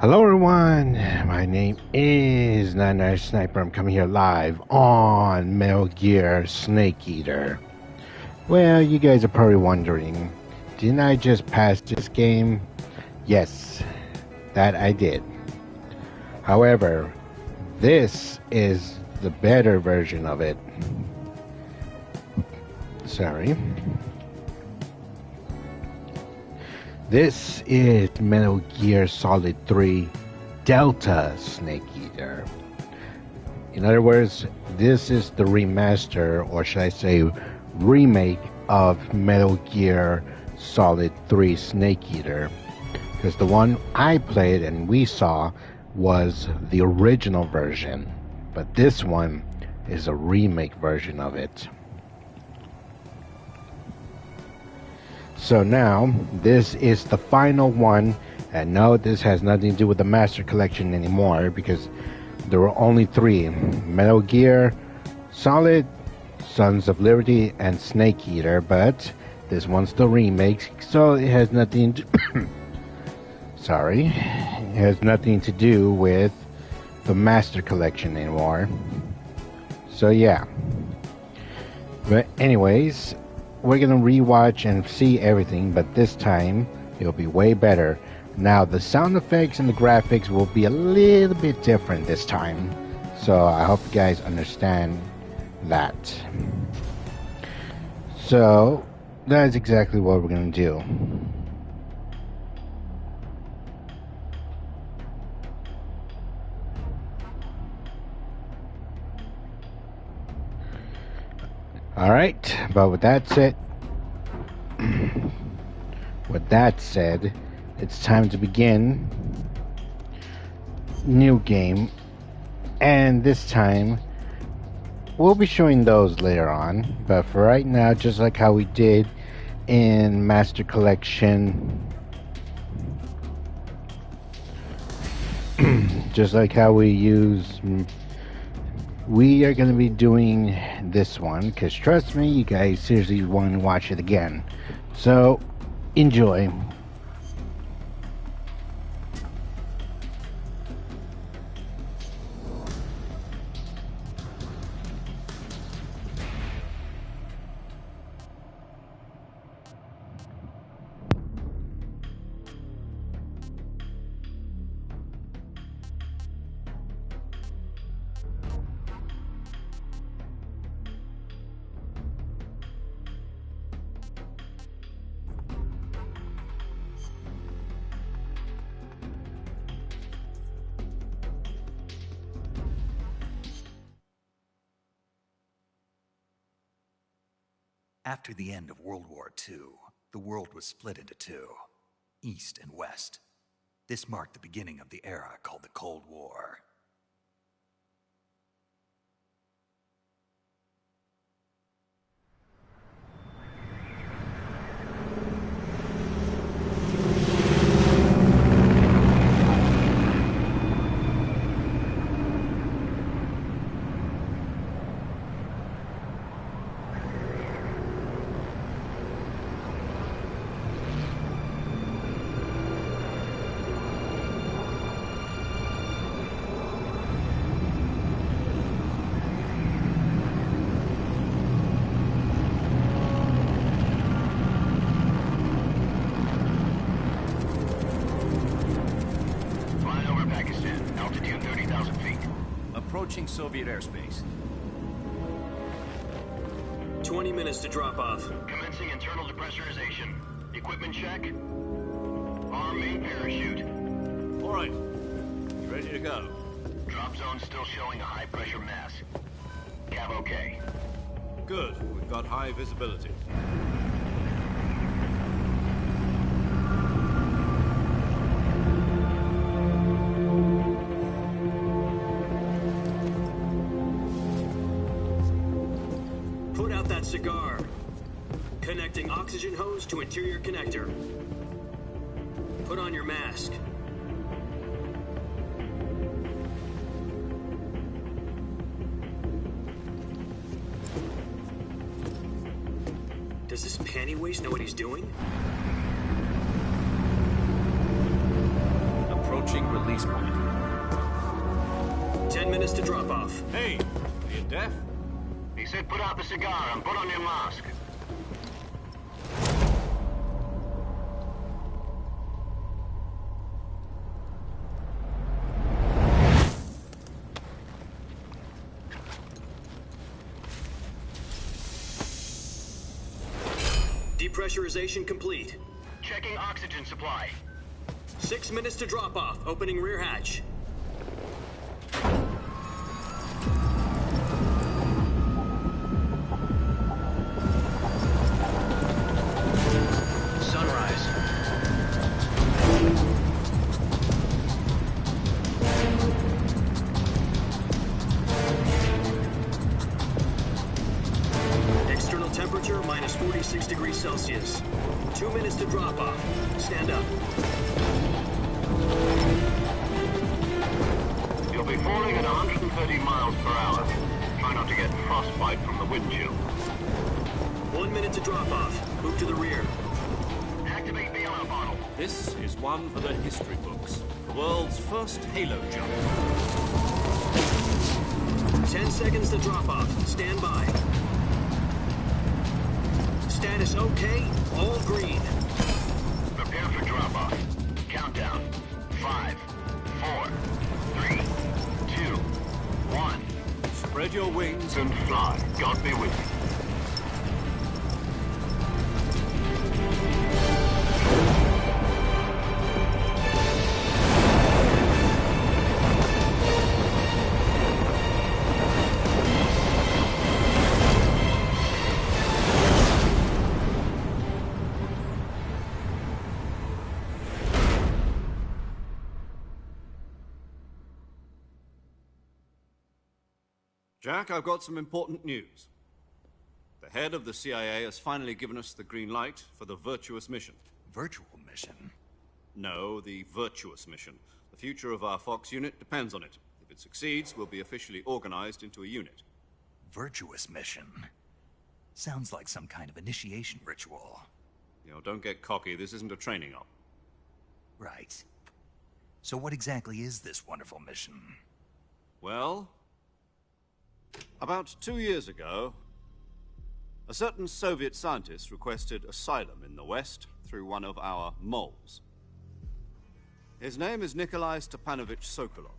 Hello everyone, my name is Nine Sniper. I'm coming here live on Metal Gear Snake Eater. Well, you guys are probably wondering, didn't I just pass this game? Yes, that I did. However, this is the better version of it. Sorry. This is Metal Gear Solid 3 Delta Snake Eater. In other words, this is the remaster, or should I say remake, of Metal Gear Solid 3 Snake Eater. Because the one I played and we saw was the original version, but this one is a remake version of it. So now, this is the final one, and no, this has nothing to do with the Master Collection anymore, because there were only three: Metal Gear Solid, Sons of Liberty, and Snake Eater, but this one's the remake, so it has nothing to sorry, it has nothing to do with the Master Collection anymore. So yeah. But anyways, we're gonna rewatch and see everything, but this time it'll be way better. Now the sound effects and the graphics will be a little bit different this time, so I hope you guys understand that. So that is exactly what we're gonna do. Alright, but with that said, it's time to begin new game, and this time we'll be showing those later on, but for right now, just like how we did in Master Collection, just like how we are going to be doing this one, because trust me, you guys seriously want to watch it again. So, enjoy. After the end of World War II, the world was split into two, East and West. This marked the beginning of the era called the Cold War. Approaching Soviet airspace. 20 minutes to drop off. Commencing internal depressurization. Equipment check. Arm main parachute. All right. You ready to go? Drop zone still showing a high pressure mass. Cav okay. Good. We've got high visibility. Put out that cigar. Connecting oxygen hose to interior connector. Put on your mask. Does this panty waste know what he's doing? Approaching release point. 10 minutes to drop off. Hey, are you deaf? He said put out the cigar and put on your mask. Depressurization complete. Checking oxygen supply. 6 minutes to drop off. Opening rear hatch. Sunrise. External temperature minus 46 degrees Celsius. 2 minutes to drop off. Stand up. You'll be falling at 130 miles per hour. Try not to get frostbite from the wind chill. 1 minute to drop off. Move to the rear. Activate bailout bottle. This is one for the history books. The world's first Halo jump. 10 seconds to drop off. Stand by. Status okay. All green. Prepare for drop-off. Countdown. 5, 4, 3, 2, 1. Spread your wings And fly. God be with you. Jack, I've got some important news. The head of the CIA has finally given us the green light for the virtuous mission. Virtual mission? No, the virtuous mission. The future of our Fox unit depends on it. If it succeeds, we'll be officially organized into a unit. Virtuous mission? Sounds like some kind of initiation ritual. You know, don't get cocky. This isn't a training op. Right. So what exactly is this wonderful mission? Well, about 2 years ago, a certain Soviet scientist requested asylum in the West through one of our moles. His name is Nikolai Stepanovich Sokolov.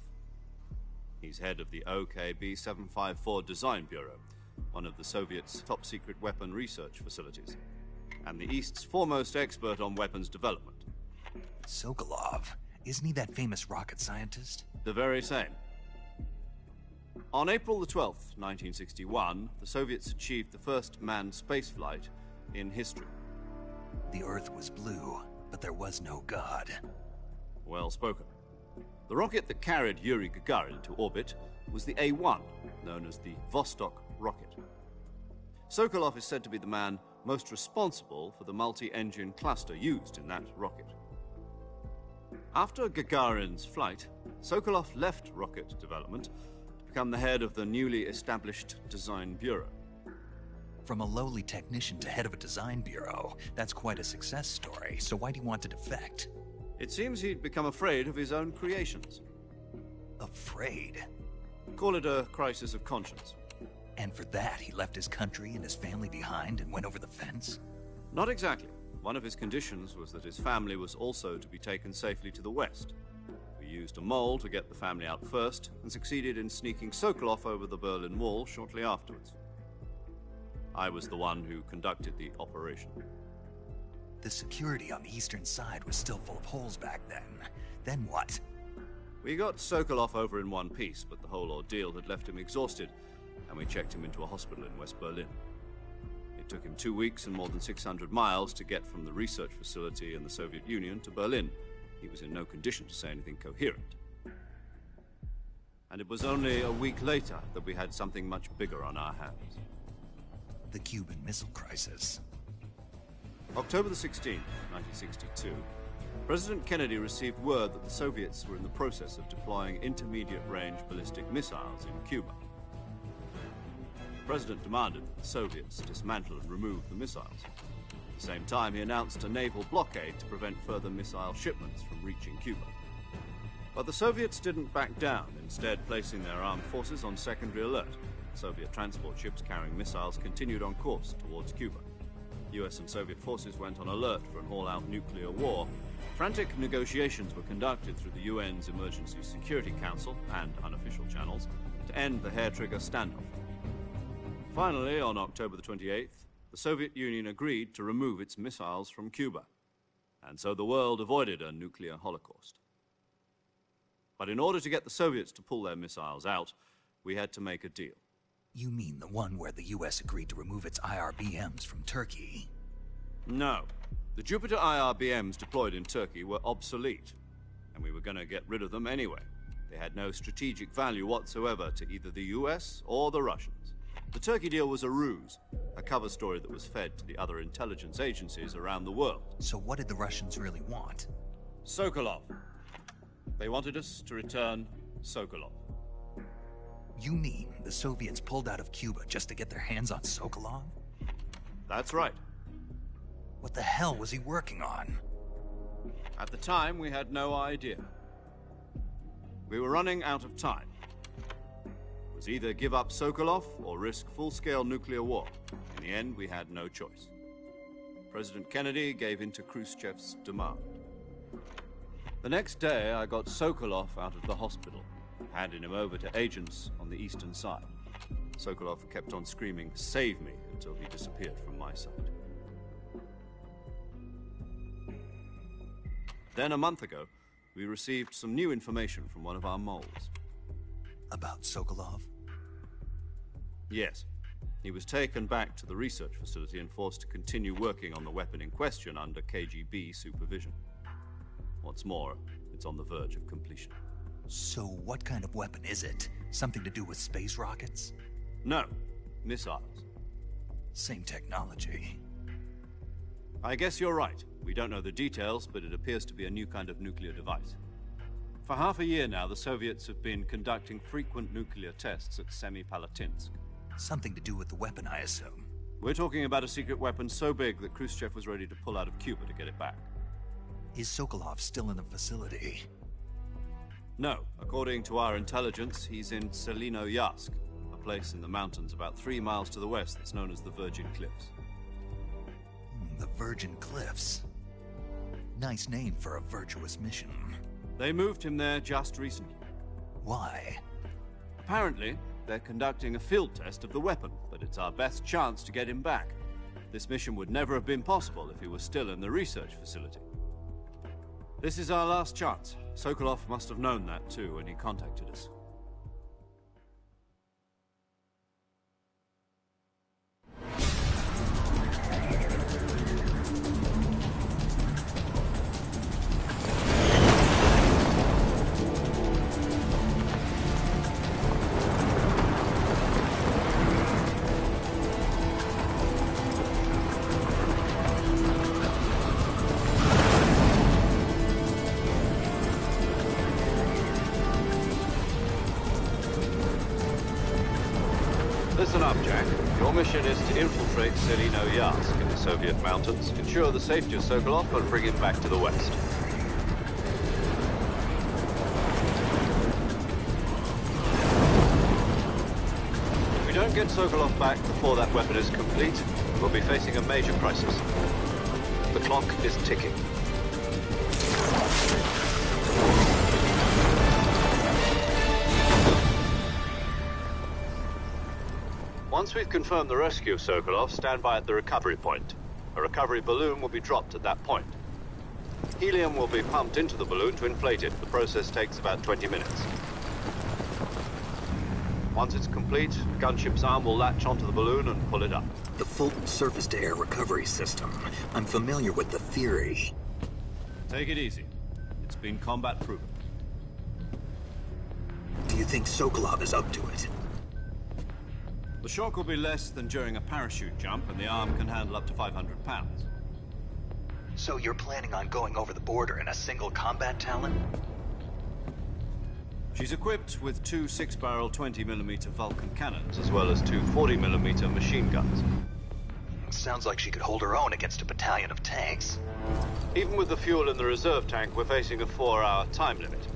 He's head of the OKB 754 Design Bureau, one of the Soviets' top-secret weapon research facilities, and the East's foremost expert on weapons development. Sokolov? Isn't he that famous rocket scientist? The very same. On April the 12th, 1961, the Soviets achieved the first manned spaceflight in history. The Earth was blue, but there was no God. Well spoken. The rocket that carried Yuri Gagarin to orbit was the A-1, known as the Vostok rocket. Sokolov is said to be the man most responsible for the multi-engine cluster used in that rocket. After Gagarin's flight, Sokolov left rocket development to become the head of the newly established Design Bureau. From a lowly technician to head of a design bureau, that's quite a success story, so why do you want to defect? It seems he'd become afraid of his own creations. Afraid? Call it a crisis of conscience. And for that, he left his country and his family behind and went over the fence? Not exactly. One of his conditions was that his family was also to be taken safely to the West. We used a mole to get the family out first, and succeeded in sneaking Sokolov over the Berlin Wall shortly afterwards. I was the one who conducted the operation. The security on the eastern side was still full of holes back then. Then what? We got Sokolov over in one piece, but the whole ordeal had left him exhausted, and we checked him into a hospital in West Berlin. It took him 2 weeks and more than 600 miles to get from the research facility in the Soviet Union to Berlin. He was in no condition to say anything coherent. And it was only a week later that we had something much bigger on our hands. The Cuban Missile Crisis. October the 16th, 1962, President Kennedy received word that the Soviets were in the process of deploying intermediate-range ballistic missiles in Cuba. The President demanded that the Soviets dismantle and remove the missiles. At the same time, he announced a naval blockade to prevent further missile shipments from reaching Cuba. But the Soviets didn't back down, instead placing their armed forces on secondary alert. Soviet transport ships carrying missiles continued on course towards Cuba. US and Soviet forces went on alert for an all-out nuclear war. Frantic negotiations were conducted through the UN's Emergency Security Council and unofficial channels to end the hair-trigger standoff. Finally, on October the 28th, the Soviet Union agreed to remove its missiles from Cuba. And so the world avoided a nuclear holocaust. But in order to get the Soviets to pull their missiles out, we had to make a deal. You mean the one where the US agreed to remove its IRBMs from Turkey? No. The Jupiter IRBMs deployed in Turkey were obsolete, and we were going to get rid of them anyway. They had no strategic value whatsoever to either the US or the Russians. The Turkey deal was a ruse, a cover story that was fed to the other intelligence agencies around the world. So what did the Russians really want? Sokolov. They wanted us to return Sokolov. You mean the Soviets pulled out of Cuba just to get their hands on Sokolov? That's right. What the hell was he working on? At the time, we had no idea. We were running out of time. It was either give up Sokolov or risk full-scale nuclear war. In the end, we had no choice. President Kennedy gave in to Khrushchev's demand. The next day, I got Sokolov out of the hospital, handing him over to agents on the eastern side. Sokolov kept on screaming, "Save me," until he disappeared from my sight. Then, a month ago, we received some new information from one of our moles. About Sokolov? Yes. He was taken back to the research facility and forced to continue working on the weapon in question under KGB supervision. What's more, it's on the verge of completion. So what kind of weapon is it? Something to do with space rockets? No, missiles. Same technology. I guess you're right. We don't know the details, but it appears to be a new kind of nuclear device. For half a year now, the Soviets have been conducting frequent nuclear tests at Semipalatinsk. Something to do with the weapon, I assume. We're talking about a secret weapon so big that Khrushchev was ready to pull out of Cuba to get it back. Is Sokolov still in the facility? No. According to our intelligence, he's in Selino-Yarsk, a place in the mountains about 3 miles to the west that's known as the Virgin Cliffs. The Virgin Cliffs. Nice name for a virtuous mission. They moved him there just recently. Why? Apparently, they're conducting a field test of the weapon, but it's our best chance to get him back. This mission would never have been possible if he was still in the research facility. This is our last chance. Sokolov must have known that too when he contacted us. Listen up, Jack. Your mission is to infiltrate Selino-Yarsk in the Soviet mountains, ensure the safety of Sokolov, and bring him back to the west. If we don't get Sokolov back before that weapon is complete, we'll be facing a major crisis. The clock is ticking. Once we've confirmed the rescue of Sokolov, stand by at the recovery point. A recovery balloon will be dropped at that point. Helium will be pumped into the balloon to inflate it. The process takes about 20 minutes. Once it's complete, the gunship's arm will latch onto the balloon and pull it up. The Fulton surface-to-air recovery system. I'm familiar with the theory. Take it easy. It's been combat-proven. Do you think Sokolov is up to it? The shock will be less than during a parachute jump, and the arm can handle up to 500 pounds. So you're planning on going over the border in a single combat Talon? She's equipped with 2 6-barrel 20mm Vulcan cannons, as well as 2 40mm machine guns. Sounds like she could hold her own against a battalion of tanks. Even with the fuel in the reserve tank, we're facing a 4-hour time limit.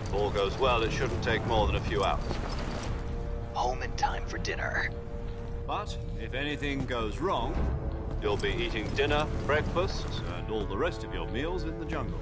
If all goes well, it shouldn't take more than a few hours. Home in time for dinner. But if anything goes wrong, you'll be eating dinner, breakfast, and all the rest of your meals in the jungle.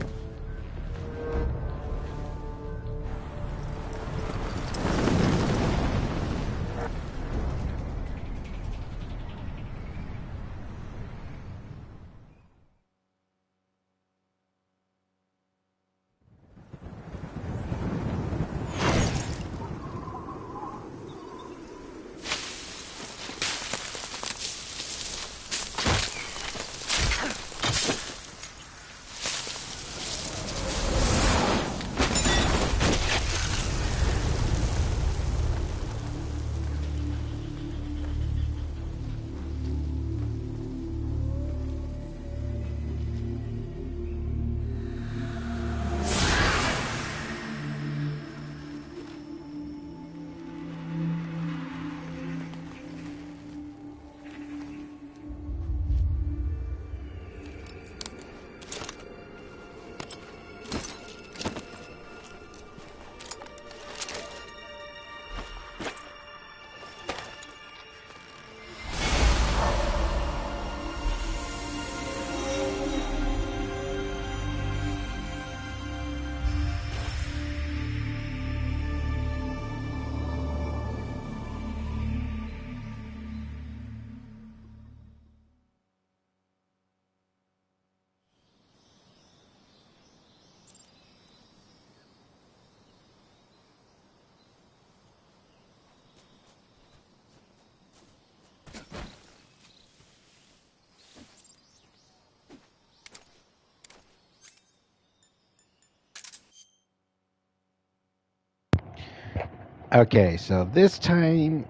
Okay, so this time,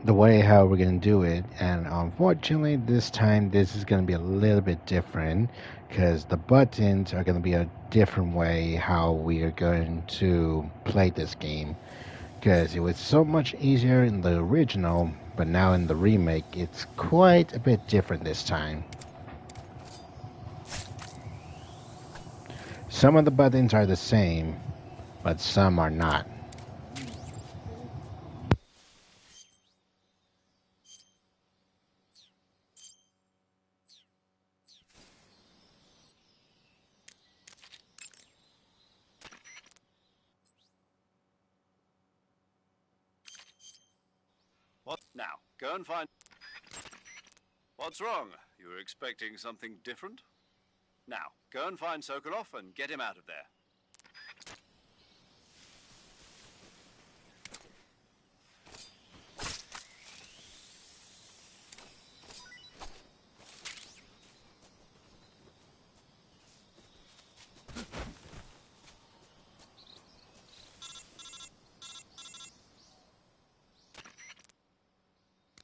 the way how we're gonna do it, and unfortunately, this time this is gonna be a little bit different because the buttons are gonna be a different way how we are going to play this game. Because it was so much easier in the original, but now in the remake, it's quite a bit different this time. Some of the buttons are the same, but some are not. What? Now, go and find... What's wrong? You were expecting something different? Now, go and find Sokolov and get him out of there.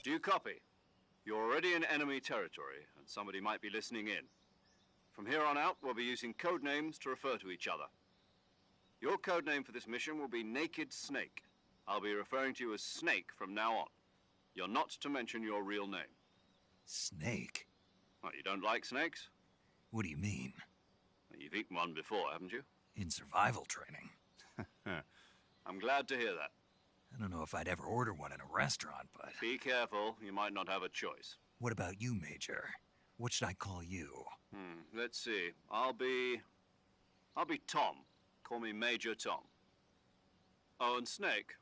Do you copy? You're already in enemy territory, and somebody might be listening in. From here on out, we'll be using code names to refer to each other. Your code name for this mission will be Naked Snake. I'll be referring to you as Snake from now on. You're not to mention your real name. Snake? What, you don't like snakes? What do you mean? You've eaten one before, haven't you? In survival training. I'm glad to hear that. I don't know if I'd ever order one in a restaurant, but... Be careful, you might not have a choice. What about you, Major? What should I call you? Let's see. I'll be Tom. Call me Major Tom. Oh, and Snake.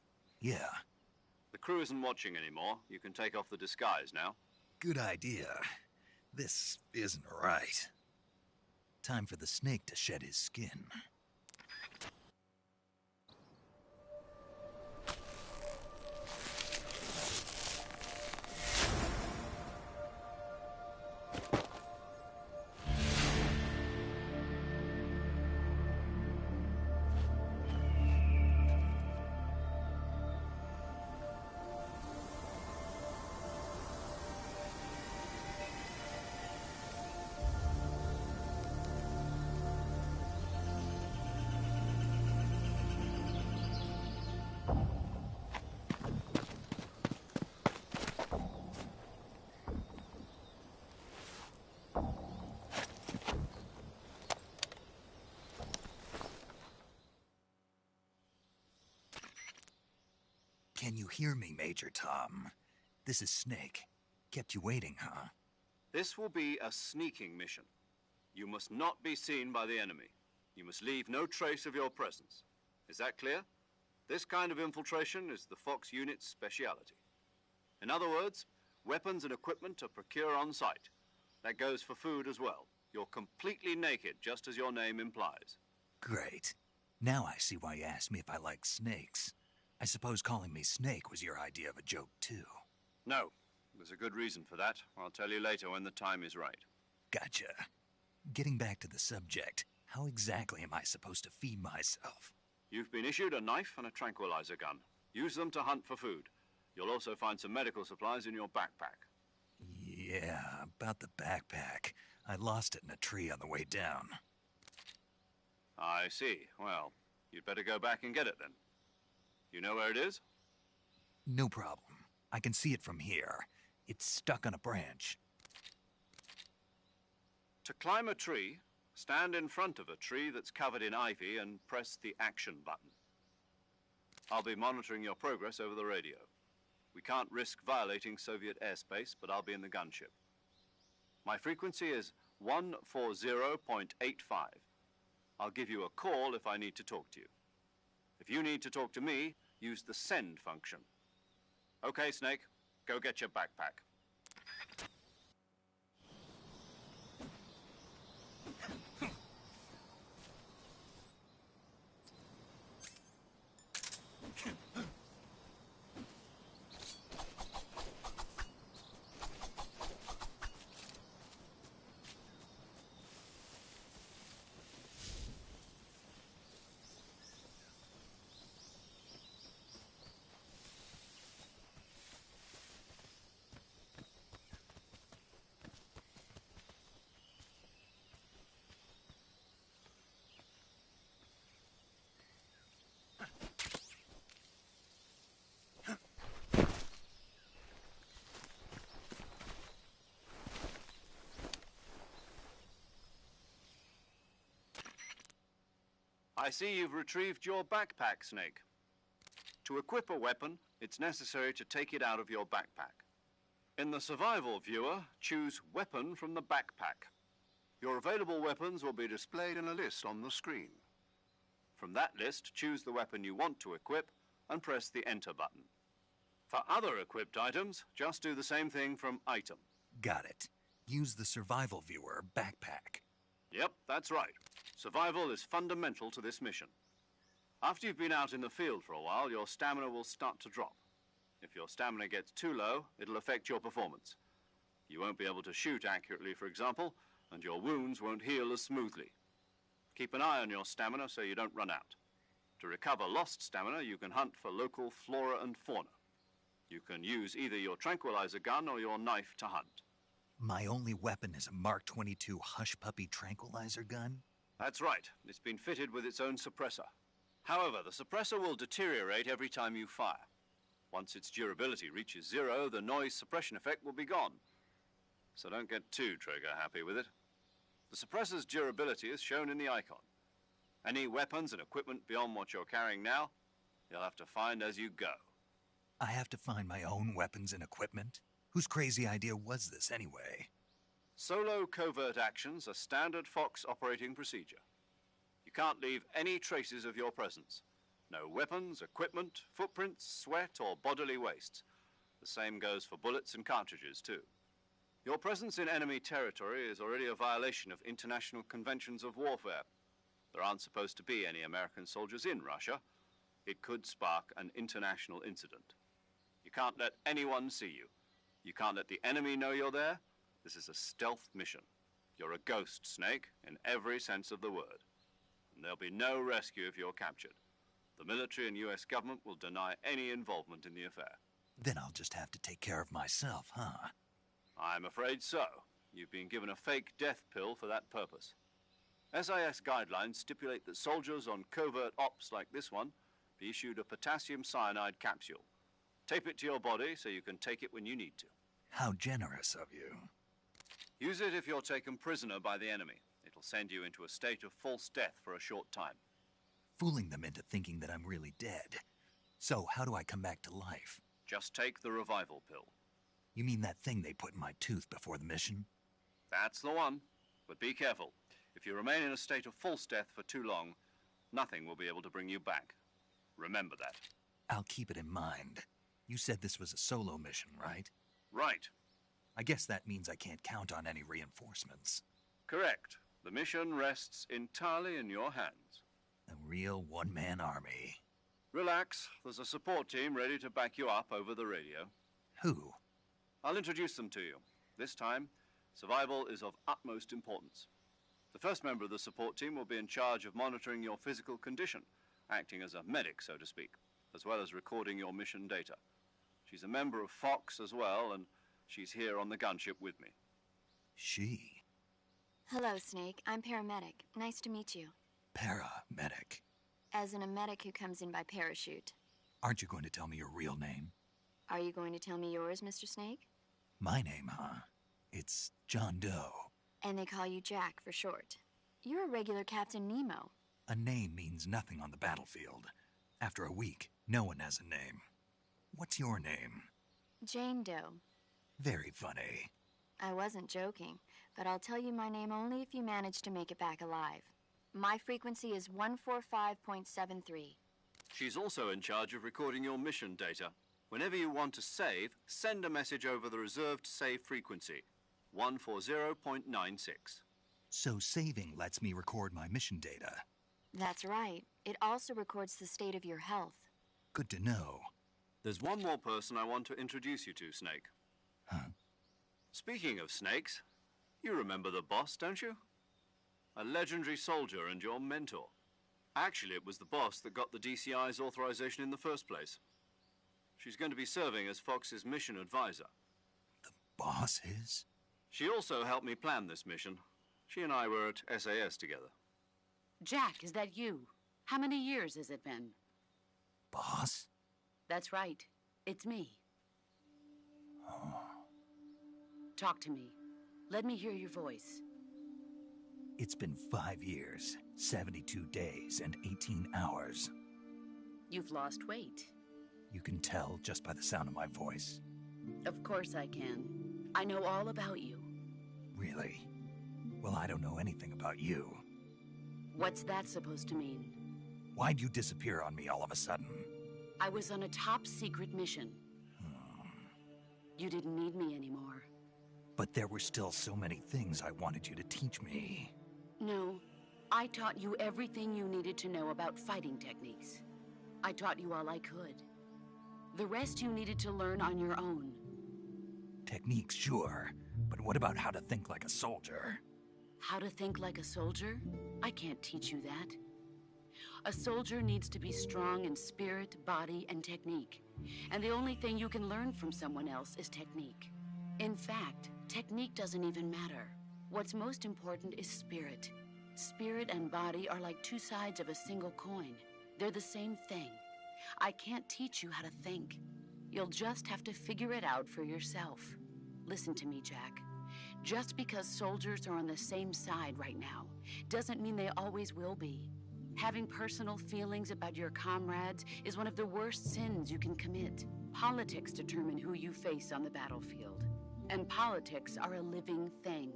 Yeah. The crew isn't watching anymore. You can take off the disguise now. Good idea. This isn't right. Time for the snake to shed his skin. Can you hear me, Major Tom? This is Snake. Kept you waiting, huh? This will be a sneaking mission. You must not be seen by the enemy. You must leave no trace of your presence. Is that clear? This kind of infiltration is the Fox unit's speciality. In other words, weapons and equipment to procure on site. That goes for food as well. You're completely naked, just as your name implies. Great. Now I see why you asked me if I like snakes. I suppose calling me Snake was your idea of a joke, too. No. There's a good reason for that. I'll tell you later when the time is right. Gotcha. Getting back to the subject, how exactly am I supposed to feed myself? You've been issued a knife and a tranquilizer gun. Use them to hunt for food. You'll also find some medical supplies in your backpack. Yeah, about the backpack. I lost it in a tree on the way down. I see. Well, you'd better go back and get it then. You know where it is? No problem. I can see it from here. It's stuck on a branch. To climb a tree, stand in front of a tree that's covered in ivy and press the action button. I'll be monitoring your progress over the radio. We can't risk violating Soviet airspace, but I'll be in the gunship. My frequency is 140.85. I'll give you a call if I need to talk to you. If you need to talk to me, use the send function. Okay, Snake, go get your backpack. I see you've retrieved your backpack, Snake. To equip a weapon, it's necessary to take it out of your backpack. In the survival viewer, choose Weapon from the backpack. Your available weapons will be displayed in a list on the screen. From that list, choose the weapon you want to equip and press the Enter button. For other equipped items, just do the same thing from Item. Got it. Use the survival viewer backpack. Yep, that's right. Survival is fundamental to this mission. After you've been out in the field for a while, your stamina will start to drop. If your stamina gets too low, it'll affect your performance. You won't be able to shoot accurately, for example, and your wounds won't heal as smoothly. Keep an eye on your stamina so you don't run out. To recover lost stamina, you can hunt for local flora and fauna. You can use either your tranquilizer gun or your knife to hunt. My only weapon is a Mark 22 Hush Puppy tranquilizer gun? That's right. It's been fitted with its own suppressor. However, the suppressor will deteriorate every time you fire. Once its durability reaches 0, the noise suppression effect will be gone. So don't get too trigger-happy with it. The suppressor's durability is shown in the icon. Any weapons and equipment beyond what you're carrying now, you'll have to find as you go. I have to find my own weapons and equipment? Whose crazy idea was this, anyway? Solo covert actions are standard Fox operating procedure. You can't leave any traces of your presence. No weapons, equipment, footprints, sweat, or bodily waste. The same goes for bullets and cartridges, too. Your presence in enemy territory is already a violation of international conventions of warfare. There aren't supposed to be any American soldiers in Russia. It could spark an international incident. You can't let anyone see you. You can't let the enemy know you're there. This is a stealth mission. You're a ghost, Snake, in every sense of the word. And there'll be no rescue if you're captured. The military and US government will deny any involvement in the affair. Then I'll just have to take care of myself, huh? I'm afraid so. You've been given a fake death pill for that purpose. SIS guidelines stipulate that soldiers on covert ops like this one be issued a potassium cyanide capsule. Tape it to your body so you can take it when you need to. How generous of you. Use it if you're taken prisoner by the enemy. It'll send you into a state of false death for a short time. Fooling them into thinking that I'm really dead. So, how do I come back to life? Just take the revival pill. You mean that thing they put in my tooth before the mission? That's the one. But be careful. If you remain in a state of false death for too long, nothing will be able to bring you back. Remember that. I'll keep it in mind. You said this was a solo mission, right? Right. I guess that means I can't count on any reinforcements. Correct. The mission rests entirely in your hands. A real one-man army. Relax. There's a support team ready to back you up over the radio. Who? I'll introduce them to you. This time, survival is of utmost importance. The first member of the support team will be in charge of monitoring your physical condition, acting as a medic, so to speak, as well as recording your mission data. She's a member of Fox as well, and she's here on the gunship with me. She? Hello, Snake. I'm paramedic. Nice to meet you. Paramedic. As in a medic who comes in by parachute. Aren't you going to tell me your real name? Are you going to tell me yours, Mr. Snake? My name, huh? It's John Doe. And they call you Jack for short. You're a regular Captain Nemo. A name means nothing on the battlefield. After a week, no one has a name. What's your name? Jane Doe. Very funny. I wasn't joking, but I'll tell you my name only if you manage to make it back alive. My frequency is 145.73. She's also in charge of recording your mission data. Whenever you want to save, send a message over the reserved save frequency, 140.96. So saving lets me record my mission data. That's right. It also records the state of your health. Good to know. There's one more person I want to introduce you to, Snake. Huh? Speaking of snakes, you remember the boss, don't you? A legendary soldier and your mentor. Actually, it was the boss that got the DCI's authorization in the first place. She's going to be serving as Fox's mission advisor. The boss is? She also helped me plan this mission. She and I were at SAS together. Jack, is that you? How many years has it been? Boss? That's right. It's me. Oh. Talk to me. Let me hear your voice. It's been 5 years, 72 days, and 18 hours. You've lost weight. You can tell just by the sound of my voice. Of course I can. I know all about you. Really? Well, I don't know anything about you. What's that supposed to mean? Why'd you disappear on me all of a sudden? I was on a top-secret mission. You didn't need me anymore. But there were still so many things I wanted you to teach me. No, I taught you everything you needed to know about fighting techniques. I taught you all I could. The rest you needed to learn on your own. Techniques, sure. But what about how to think like a soldier? How to think like a soldier? I can't teach you that. A soldier needs to be strong in spirit, body, and technique. And the only thing you can learn from someone else is technique. In fact, technique doesn't even matter. What's most important is spirit. Spirit and body are like two sides of a single coin. They're the same thing. I can't teach you how to think. You'll just have to figure it out for yourself. Listen to me, Jack. Just because soldiers are on the same side right now doesn't mean they always will be. Having personal feelings about your comrades is one of the worst sins you can commit. Politics determine who you face on the battlefield. And politics are a living thing.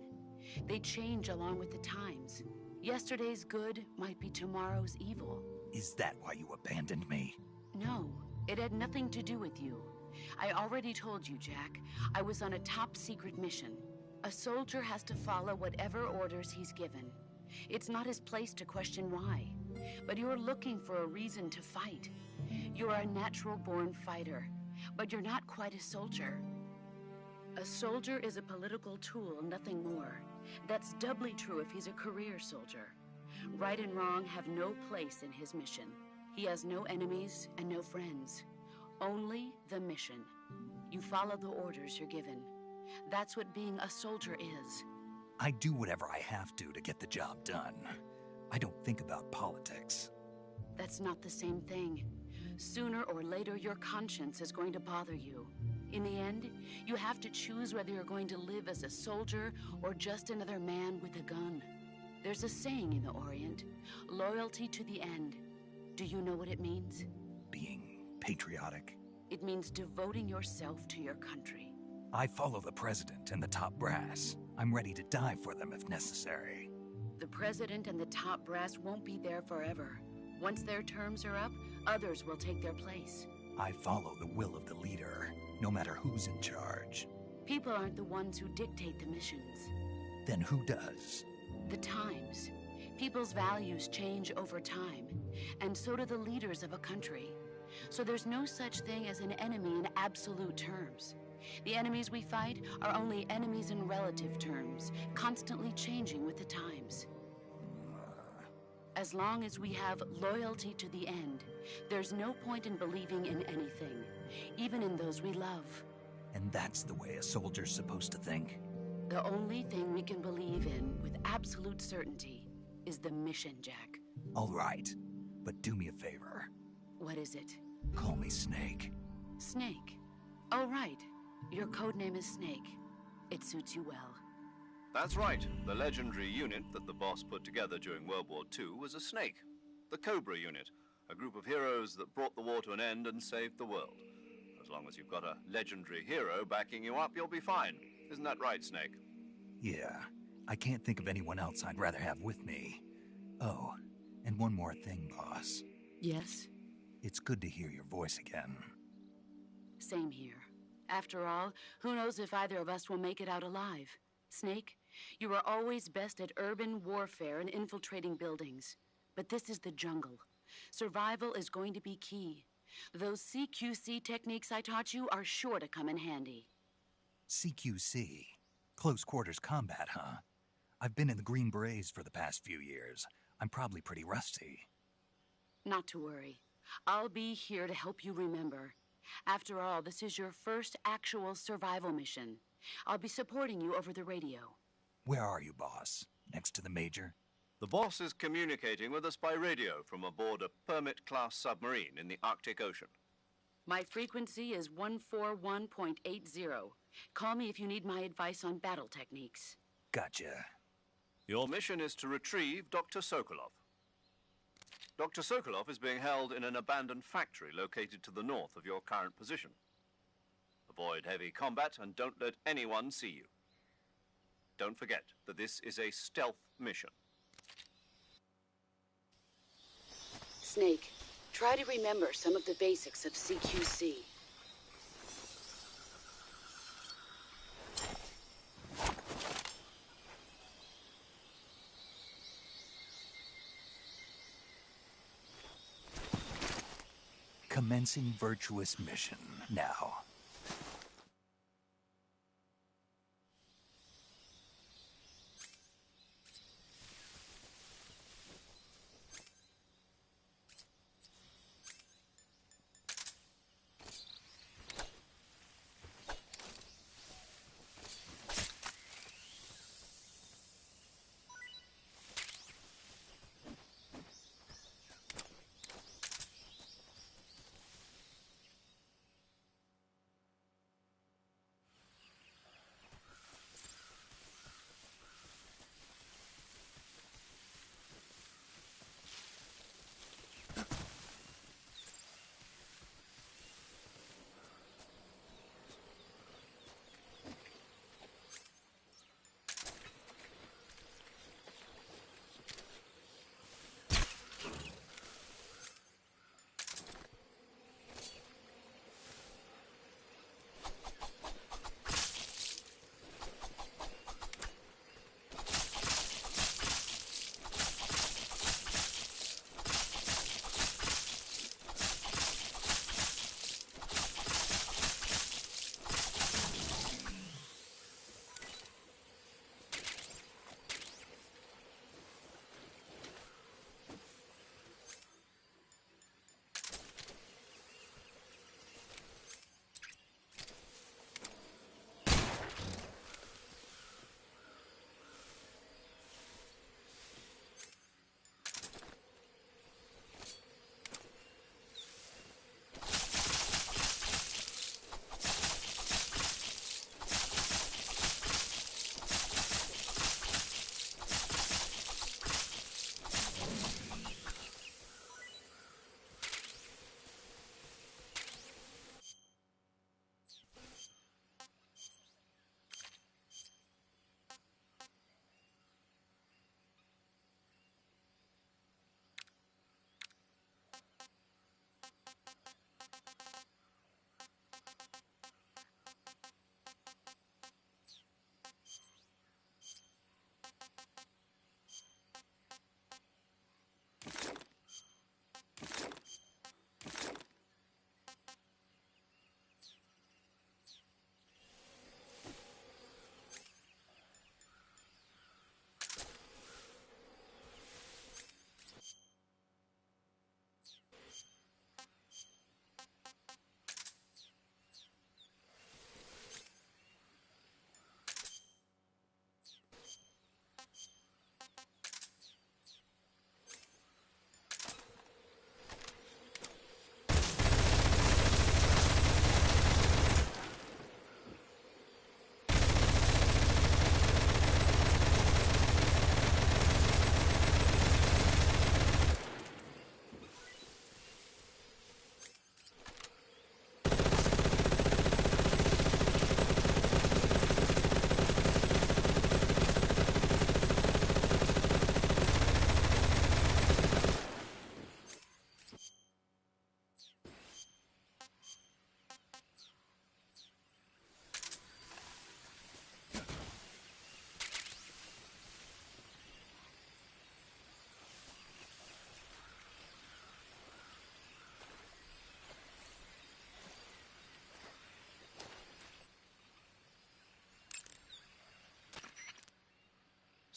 They change along with the times. Yesterday's good might be tomorrow's evil. Is that why you abandoned me? No, it had nothing to do with you. I already told you, Jack. I was on a top-secret mission. A soldier has to follow whatever orders he's given. It's not his place to question why. But you're looking for a reason to fight. You're a natural-born fighter, but you're not quite a soldier. A soldier is a political tool, nothing more. That's doubly true if he's a career soldier. Right and wrong have no place in his mission. He has no enemies and no friends. Only the mission. You follow the orders you're given. That's what being a soldier is. I do whatever I have to get the job done. I don't think about politics. That's not the same thing. Sooner or later, your conscience is going to bother you. In the end, you have to choose whether you're going to live as a soldier or just another man with a gun. There's a saying in the Orient, loyalty to the end. Do you know what it means? Being patriotic? It means devoting yourself to your country. I follow the president and the top brass. I'm ready to die for them if necessary. The president and the top brass won't be there forever. Once their terms are up, others will take their place. I follow the will of the leader, no matter who's in charge. People aren't the ones who dictate the missions. Then who does? The times. People's values change over time, and so do the leaders of a country. So there's no such thing as an enemy in absolute terms. The enemies we fight are only enemies in relative terms, constantly changing with the times. As long as we have loyalty to the end, there's no point in believing in anything, even in those we love. And that's the way a soldier's supposed to think? The only thing we can believe in with absolute certainty is the mission, Jack. All right, but do me a favor. What is it? Call me Snake. Snake. Oh, right. Your codename is Snake. It suits you well. That's right. The legendary unit that the boss put together during World War II was a snake. The Cobra unit, a group of heroes that brought the war to an end and saved the world. As long as you've got a legendary hero backing you up, you'll be fine. Isn't that right, Snake? Yeah, I can't think of anyone else I'd rather have with me. Oh, and one more thing, boss. Yes? It's good to hear your voice again. Same here. After all, who knows if either of us will make it out alive? Snake, you are always best at urban warfare and infiltrating buildings. But this is the jungle. Survival is going to be key. Those CQC techniques I taught you are sure to come in handy. CQC? Close quarters combat, huh? I've been in the Green Berets for the past few years. I'm probably pretty rusty. Not to worry. I'll be here to help you remember. After all, this is your first actual survival mission. I'll be supporting you over the radio. Where are you, boss? Next to the Major? The boss is communicating with us by radio from aboard a Permit-class submarine in the Arctic Ocean. My frequency is 141.80. Call me if you need my advice on battle techniques. Gotcha. Your mission is to retrieve Dr. Sokolov. Dr. Sokolov is being held in an abandoned factory located to the north of your current position. Avoid heavy combat and don't let anyone see you. Don't forget that this is a stealth mission. Snake, try to remember some of the basics of CQC. Commencing virtuous mission now.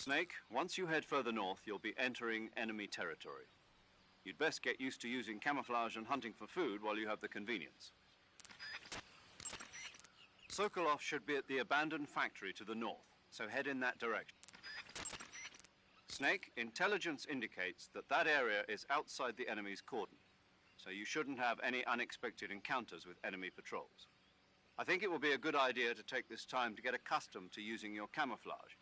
Snake, once you head further north, you'll be entering enemy territory. You'd best get used to using camouflage and hunting for food while you have the convenience. Sokolov should be at the abandoned factory to the north, so head in that direction. Snake, intelligence indicates that that area is outside the enemy's cordon, so you shouldn't have any unexpected encounters with enemy patrols. I think it will be a good idea to take this time to get accustomed to using your camouflage.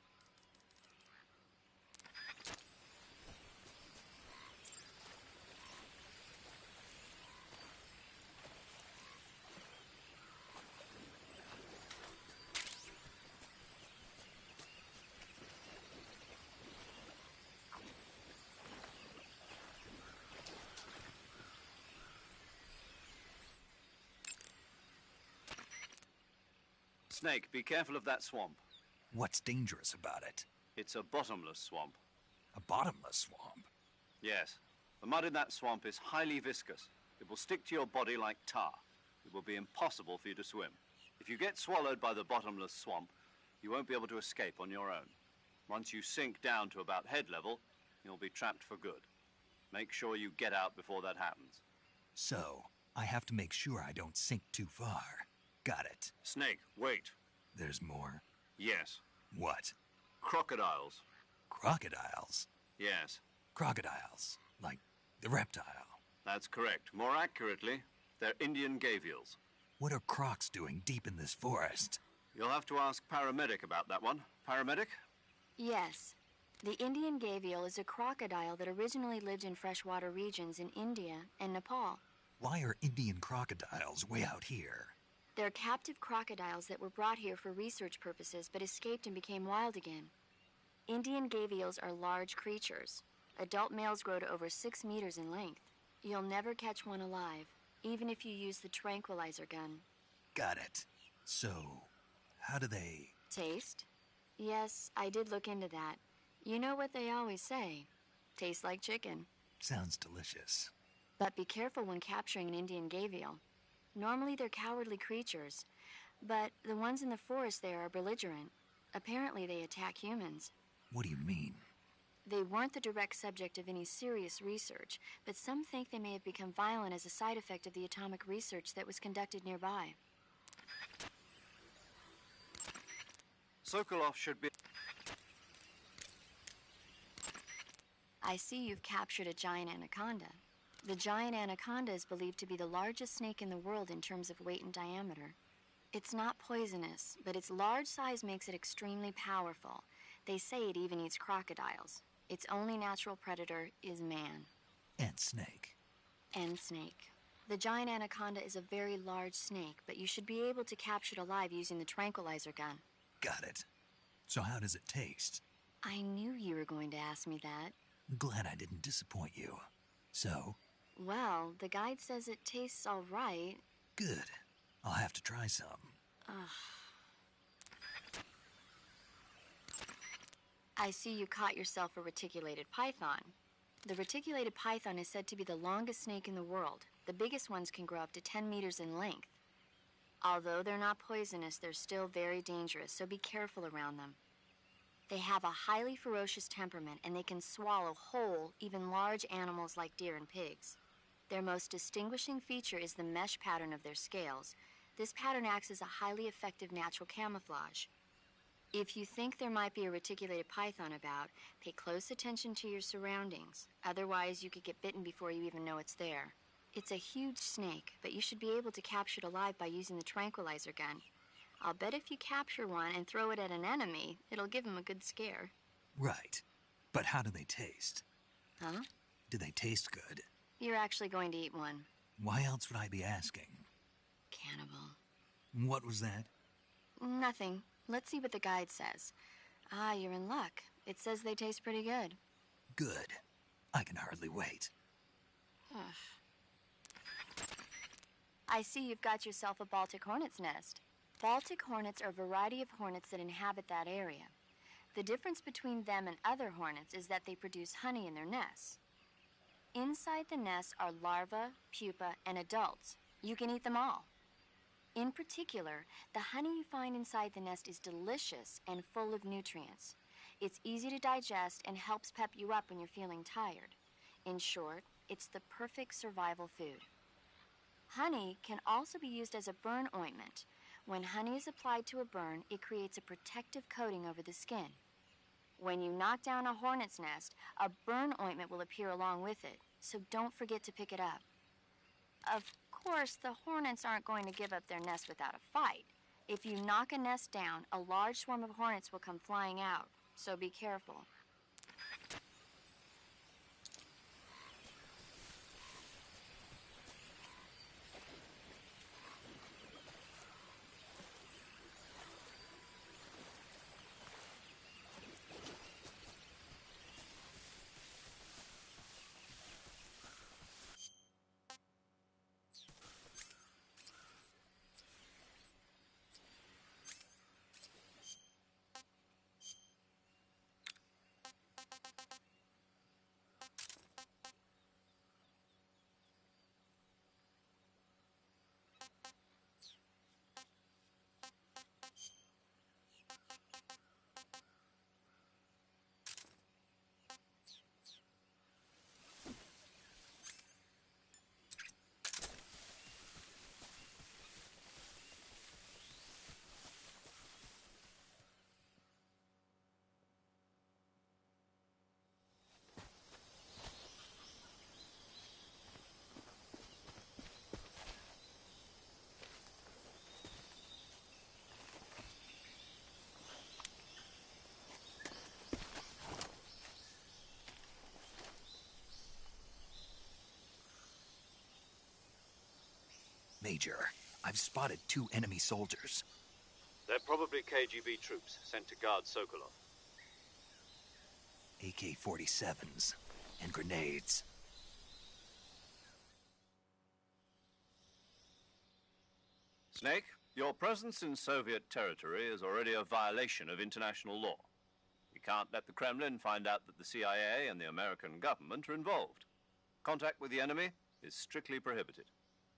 Snake, be careful of that swamp. What's dangerous about it? It's a bottomless swamp. A bottomless swamp? Yes. The mud in that swamp is highly viscous. It will stick to your body like tar. It will be impossible for you to swim. If you get swallowed by the bottomless swamp, you won't be able to escape on your own. Once you sink down to about head level, you'll be trapped for good. Make sure you get out before that happens. So, I have to make sure I don't sink too far. Got it. Snake, wait. There's more? Yes. What? Crocodiles. Crocodiles? Yes. Crocodiles. Like the reptile. That's correct. More accurately, they're Indian gavials. What are crocs doing deep in this forest? You'll have to ask Paramedic about that one. Paramedic? Yes. The Indian gavial is a crocodile that originally lived in freshwater regions in India and Nepal. Why are Indian crocodiles way out here? They're captive crocodiles that were brought here for research purposes but escaped and became wild again. Indian gavials are large creatures. Adult males grow to over 6 meters in length. You'll never catch one alive, even if you use the tranquilizer gun. Got it. So, how do they... Taste? Yes, I did look into that. You know what they always say. Tastes like chicken. Sounds delicious. But be careful when capturing an Indian gavial. Normally they're cowardly creatures, but the ones in the forest there are belligerent. Apparently they attack humans. What do you mean? They weren't the direct subject of any serious research, but some think they may have become violent as a side effect of the atomic research that was conducted nearby. Sokolov should be... I see you've captured a giant anaconda. The giant anaconda is believed to be the largest snake in the world in terms of weight and diameter. It's not poisonous, but its large size makes it extremely powerful. They say it even eats crocodiles. Its only natural predator is man. And snake. And snake. The giant anaconda is a very large snake, but you should be able to capture it alive using the tranquilizer gun. Got it. So how does it taste? I knew you were going to ask me that. Glad I didn't disappoint you. So? Well, the guide says it tastes all right. Good. I'll have to try some. I see you caught yourself a reticulated python. The reticulated python is said to be the longest snake in the world. The biggest ones can grow up to 10 meters in length. Although they're not poisonous, they're still very dangerous, so be careful around them. They have a highly ferocious temperament, and they can swallow whole, even large animals like deer and pigs. Their most distinguishing feature is the mesh pattern of their scales. This pattern acts as a highly effective natural camouflage. If you think there might be a reticulated python about, pay close attention to your surroundings. Otherwise, you could get bitten before you even know it's there. It's a huge snake, but you should be able to capture it alive by using the tranquilizer gun. I'll bet if you capture one and throw it at an enemy, it'll give him a good scare. Right. But how do they taste? Huh? Do they taste good? You're actually going to eat one. Why else would I be asking? Cannibal. What was that? Nothing. Let's see what the guide says. Ah, you're in luck. It says they taste pretty good. Good. I can hardly wait. I see you've got yourself a Baltic hornet's nest. Baltic hornets are a variety of hornets that inhabit that area. The difference between them and other hornets is that they produce honey in their nests. Inside the nests are larvae, pupa, and adults. You can eat them all. In particular, the honey you find inside the nest is delicious and full of nutrients. It's easy to digest and helps pep you up when you're feeling tired. In short, it's the perfect survival food. Honey can also be used as a burn ointment. When honey is applied to a burn, it creates a protective coating over the skin. When you knock down a hornet's nest, a burn ointment will appear along with it, so don't forget to pick it up. Of course, the hornets aren't going to give up their nest without a fight. If you knock a nest down, a large swarm of hornets will come flying out, so be careful. Major, I've spotted 2 enemy soldiers. They're probably KGB troops sent to guard Sokolov. AK-47s and grenades. Snake, your presence in Soviet territory is already a violation of international law. We can't let the Kremlin find out that the CIA and the American government are involved. Contact with the enemy is strictly prohibited.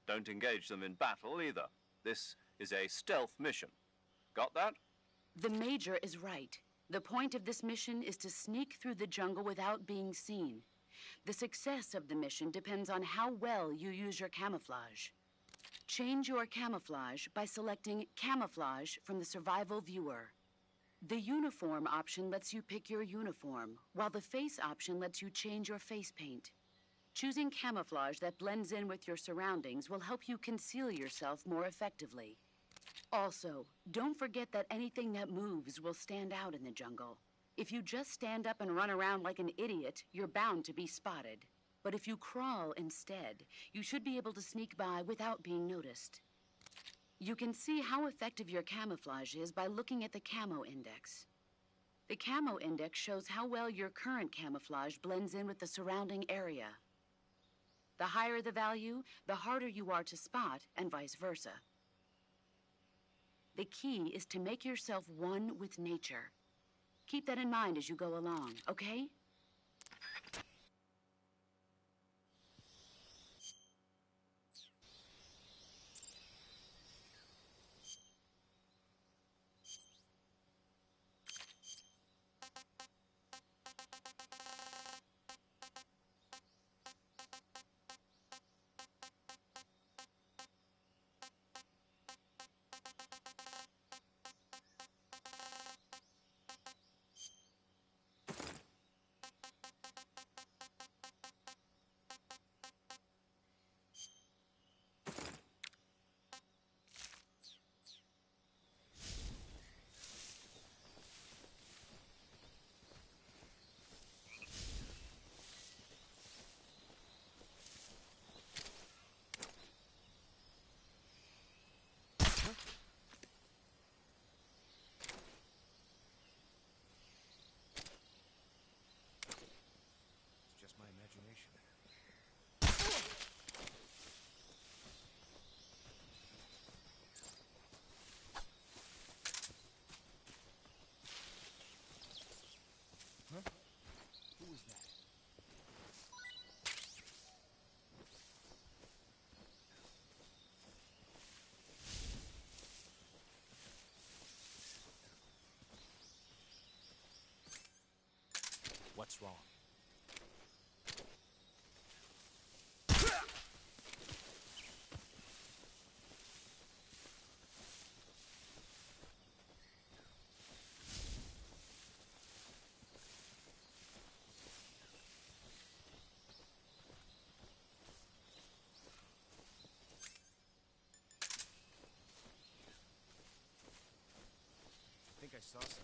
Don't engage them in battle either. This is a stealth mission. Got that? The Major is right. The point of this mission is to sneak through the jungle without being seen. The success of the mission depends on how well you use your camouflage. Change your camouflage by selecting Camouflage from the Survival Viewer. The Uniform option lets you pick your uniform, while the Face option lets you change your face paint. Choosing camouflage that blends in with your surroundings will help you conceal yourself more effectively. Also, don't forget that anything that moves will stand out in the jungle. If you just stand up and run around like an idiot, you're bound to be spotted. But if you crawl instead, you should be able to sneak by without being noticed. You can see how effective your camouflage is by looking at the Camo Index. The Camo Index shows how well your current camouflage blends in with the surrounding area. The higher the value, the harder you are to spot, and vice versa. The key is to make yourself one with nature. Keep that in mind as you go along, okay? What's wrong? I think I saw something.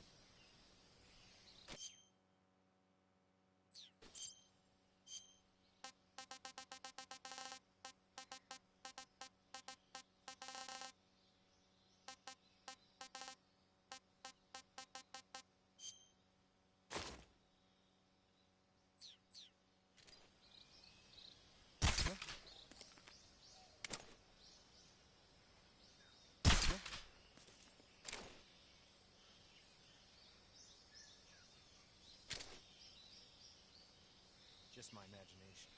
Just my imagination.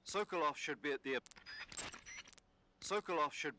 Sokolov should be at the... Sokolov should...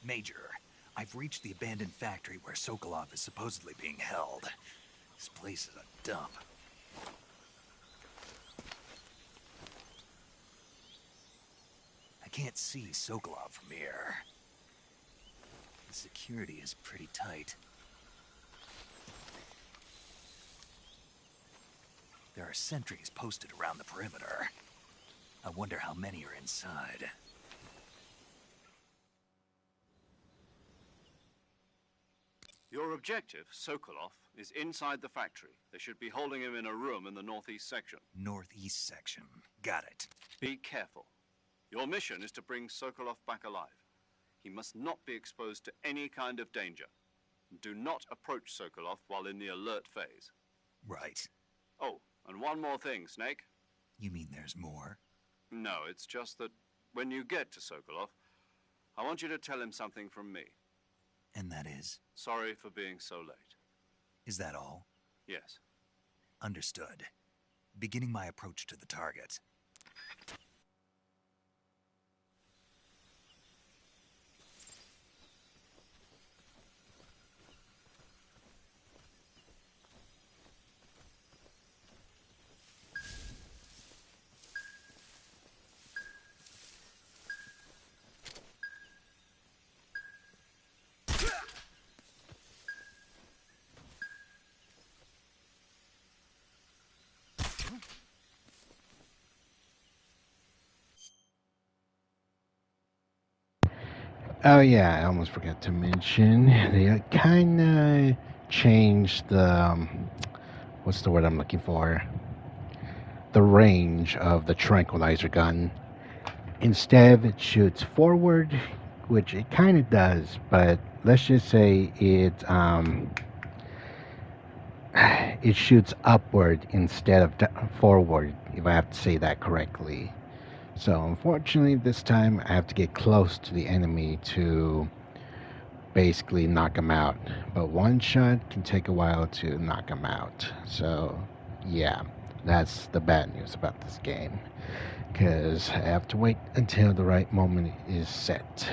Major, I've reached the abandoned factory where Sokolov is supposedly being held. This place is a dump. I can't see Sokolov from here. The security is pretty tight. There are sentries posted around the perimeter. I wonder how many are inside. You're Your objective, Sokolov, is inside the factory. They should be holding him in a room in the northeast section. Northeast section. Got it. Be careful. Your mission is to bring Sokolov back alive. He must not be exposed to any kind of danger. Do not approach Sokolov while in the alert phase. Right. Oh, and one more thing, Snake. You mean there's more? No, it's just that when you get to Sokolov, I want you to tell him something from me. And that is? Sorry for being so late. Is that all? Yes. Understood. Beginning my approach to the target. Oh yeah, I almost forgot to mention they kind of changed the what's the word I'm looking for? The range of the tranquilizer gun. Instead, it shoots forward, which it kind of does, but let's just say it shoots upward instead of forward, if I have to say that correctly. So unfortunately, this time I have to get close to the enemy to basically knock him out. But one shot can take a while to knock him out. So yeah, that's the bad news about this game. Because I have to wait until the right moment is set.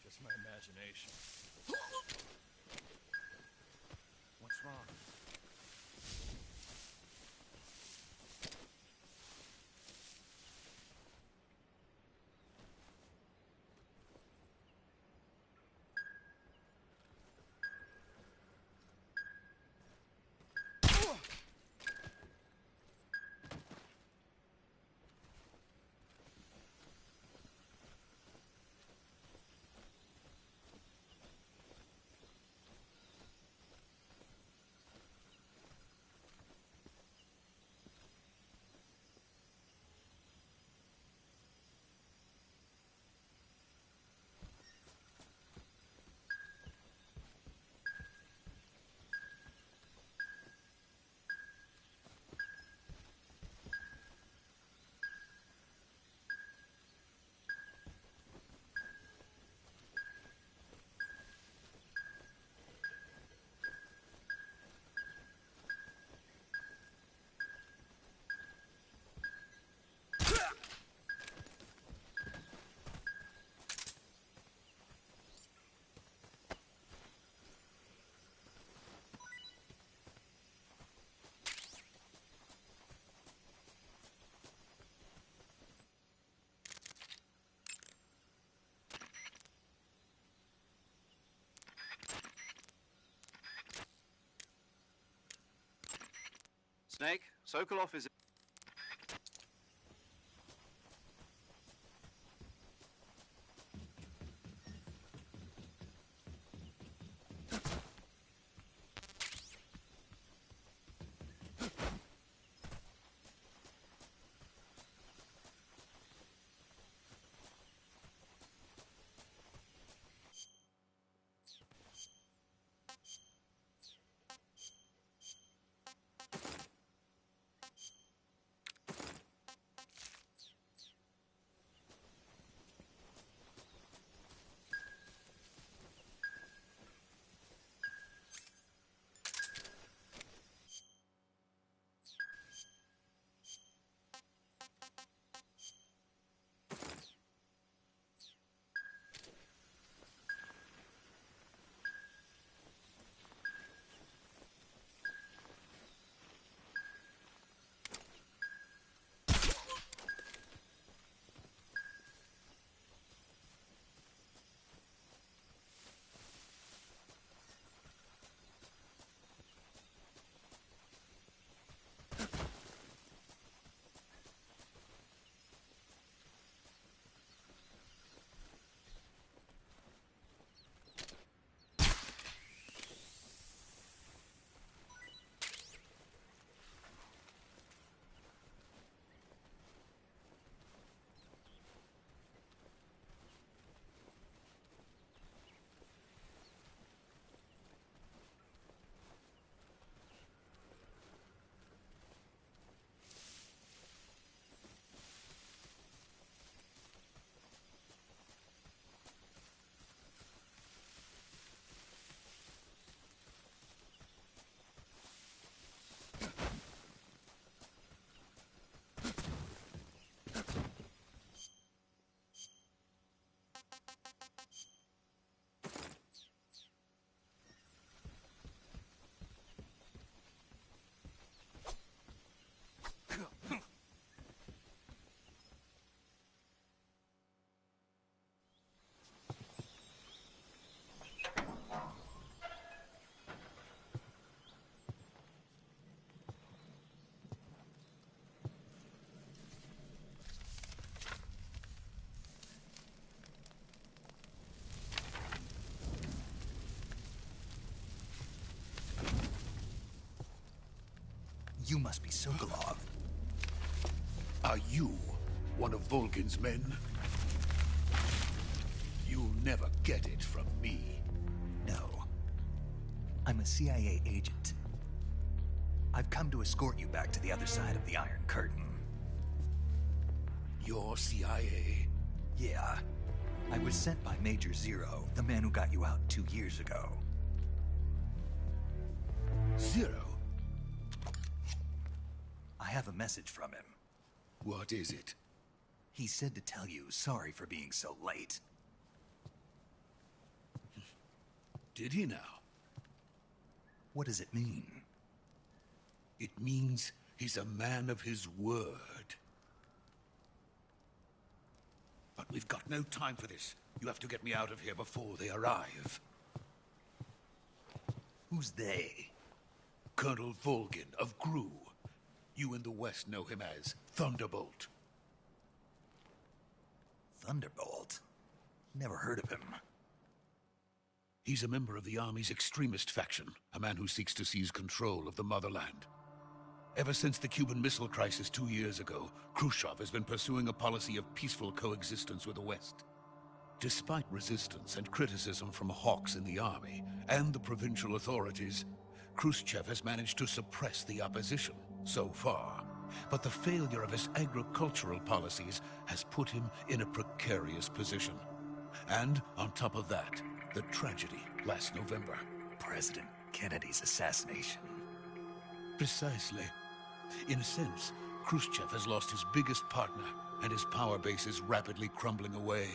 Just my imagination. What's wrong? Snake, Sokolov is... must be Sokolov. Are you one of Volgin's men? You'll never get it from me. No. I'm a CIA agent. I've come to escort you back to the other side of the Iron Curtain. You're CIA? Yeah. I was sent by Major Zero, the man who got you out 2 years ago. Zero? I have a message from him. What is it? He said to tell you sorry for being so late. Did he now? What does it mean? It means he's a man of his word. But we've got no time for this. You have to get me out of here before they arrive. Who's they? Colonel Volgin of GRU. You in the West know him as Thunderbolt. Thunderbolt? Never heard of him. He's a member of the Army's extremist faction, a man who seeks to seize control of the motherland. Ever since the Cuban Missile Crisis 2 years ago, Khrushchev has been pursuing a policy of peaceful coexistence with the West. Despite resistance and criticism from hawks in the army and the provincial authorities, Khrushchev has managed to suppress the opposition so far. But the failure of his agricultural policies has put him in a precarious position. And on top of that, the tragedy last November. President Kennedy's assassination. Precisely. In a sense, Khrushchev has lost his biggest partner, and his power base is rapidly crumbling away.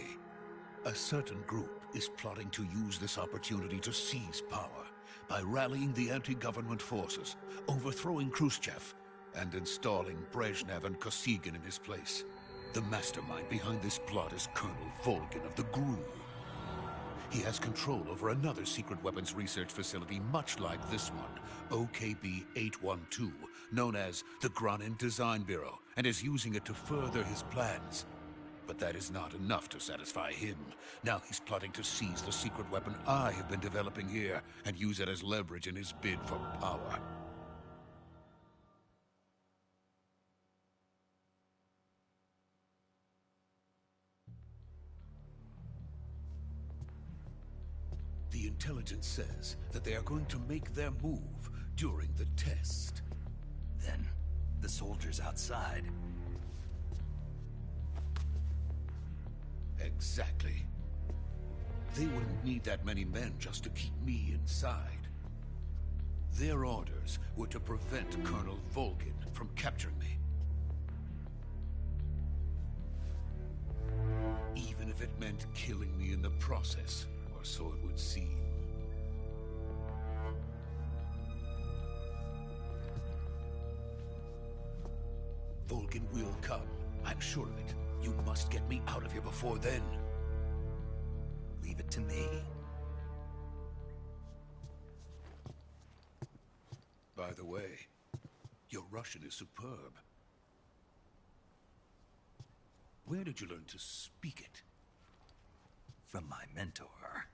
A certain group is plotting to use this opportunity to seize power by rallying the anti-government forces, overthrowing Khrushchev, and installing Brezhnev and Kosygin in his place. The mastermind behind this plot is Colonel Volgin of the GRU. He has control over another secret weapons research facility much like this one, OKB-812, known as the Granin Design Bureau, and is using it to further his plans. But that is not enough to satisfy him. Now he's plotting to seize the secret weapon I have been developing here and use it as leverage in his bid for power. The intelligence says that they are going to make their move during the test. Then, the soldiers outside. Exactly. They wouldn't need that many men just to keep me inside. Their orders were to prevent Colonel Volgin from capturing me. Even if it meant killing me in the process, or so it would seem. Volgin will come. I'm sure of it. You must get me out of here before then. Leave it to me. By the way, your Russian is superb. Where did you learn to speak it? From my mentor.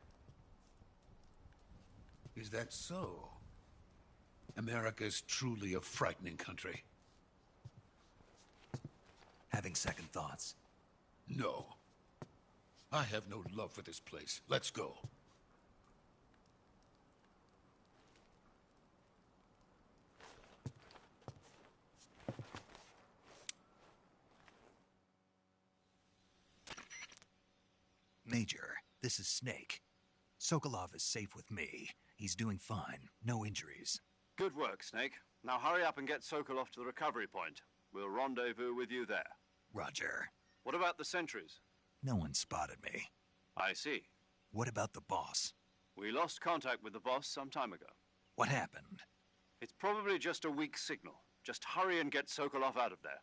Is that so? America is truly a frightening country. Having second thoughts? No. I have no love for this place. Let's go. Major, this is Snake. Sokolov is safe with me. He's doing fine. No injuries. Good work, Snake. Now hurry up and get Sokolov to the recovery point. We'll rendezvous with you there. Roger. What about the sentries? No one spotted me. I see. What about the boss? We lost contact with the boss some time ago. What happened? It's probably just a weak signal. Just hurry and get Sokolov out of there.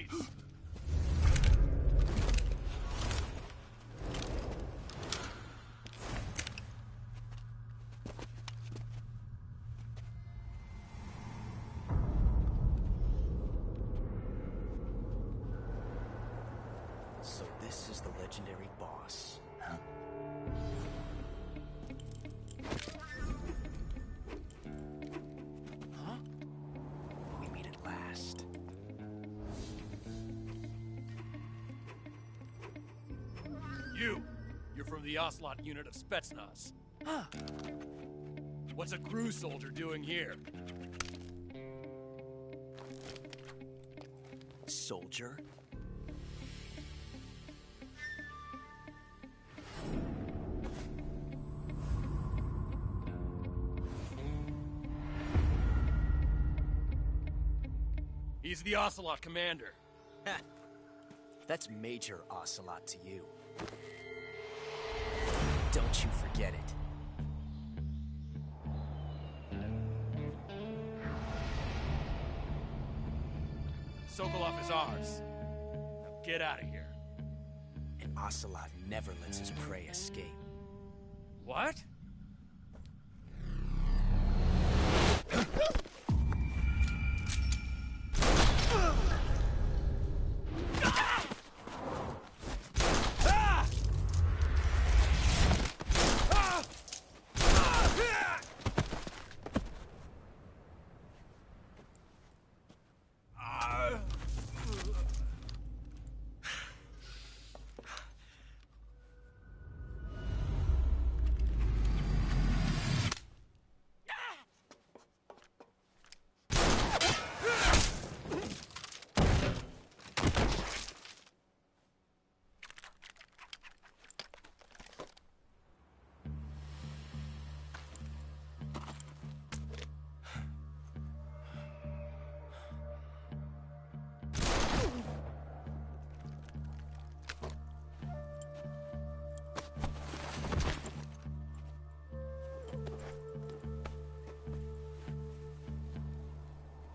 Freeze! So this is the legendary boss. Huh? Huh? We meet at last. You're from the Ocelot unit of Spetsnaz. Huh. What's a crew soldier doing here? Soldier? He's the Ocelot commander. Ha! That's Major Ocelot to you. Don't you forget it. Sokolov is ours. Now get out of here. And Ocelot never lets his prey escape. What?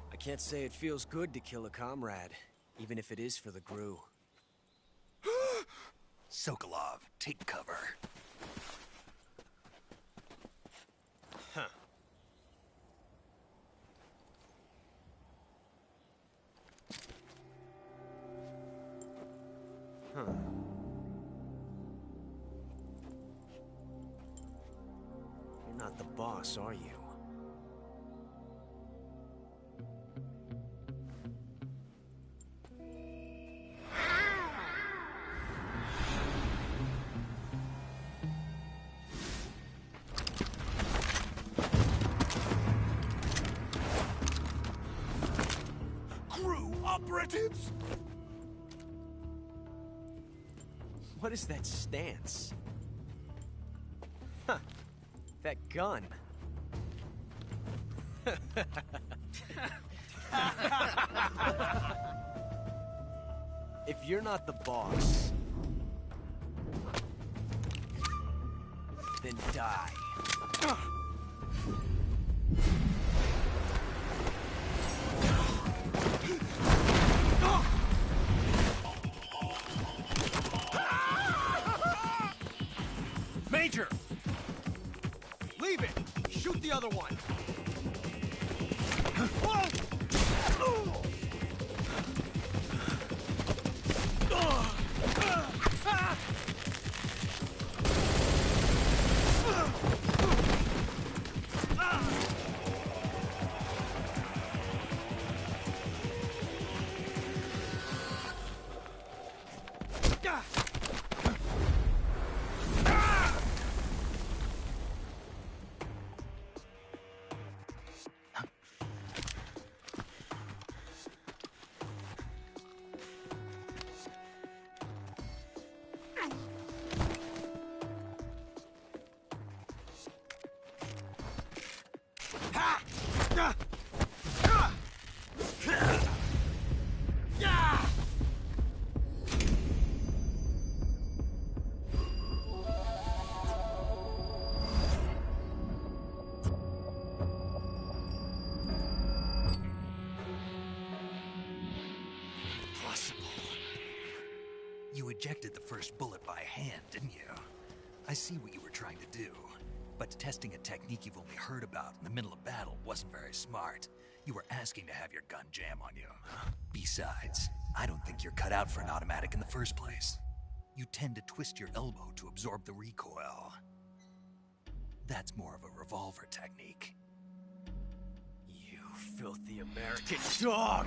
I can't say it feels good to kill a comrade, even if it is for the Gru. Sokolov, take cover. Huh. Huh. You're not the boss, are you? Operatives? What is that stance? Huh. That gun. If you're not the boss, then die. Major! Leave it! Shoot the other one! ejected the first bullet by hand, didn't you? I see what you were trying to do. But testing a technique you've only heard about in the middle of battle wasn't very smart. You were asking to have your gun jam on you. Besides, I don't think you're cut out for an automatic in the first place. You tend to twist your elbow to absorb the recoil. That's more of a revolver technique. You filthy American dog!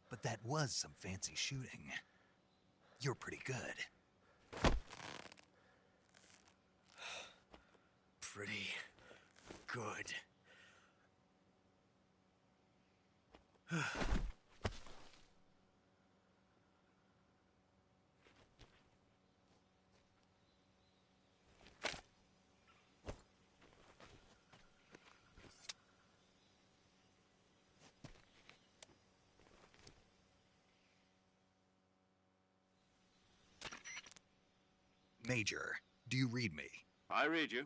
But that was some fancy shooting. You're pretty good. Pretty good. Major, do you read me? I read you.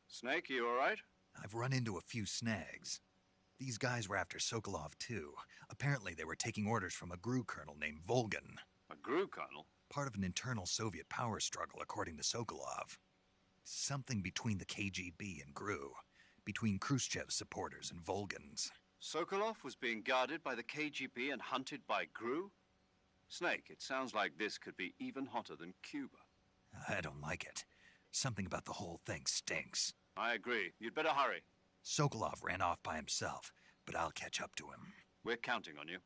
Snake, you all right? I've run into a few snags. These guys were after Sokolov, too. Apparently they were taking orders from a GRU colonel named Volgin. A GRU colonel? Part of an internal Soviet power struggle, according to Sokolov. Something between the KGB and GRU. Between Khrushchev's supporters and Volgin's. Sokolov was being guarded by the KGB and hunted by GRU? Snake, it sounds like this could be even hotter than Cuba. I don't like it. Something about the whole thing stinks. I agree. You'd better hurry. Sokolov ran off by himself, but I'll catch up to him. We're counting on you.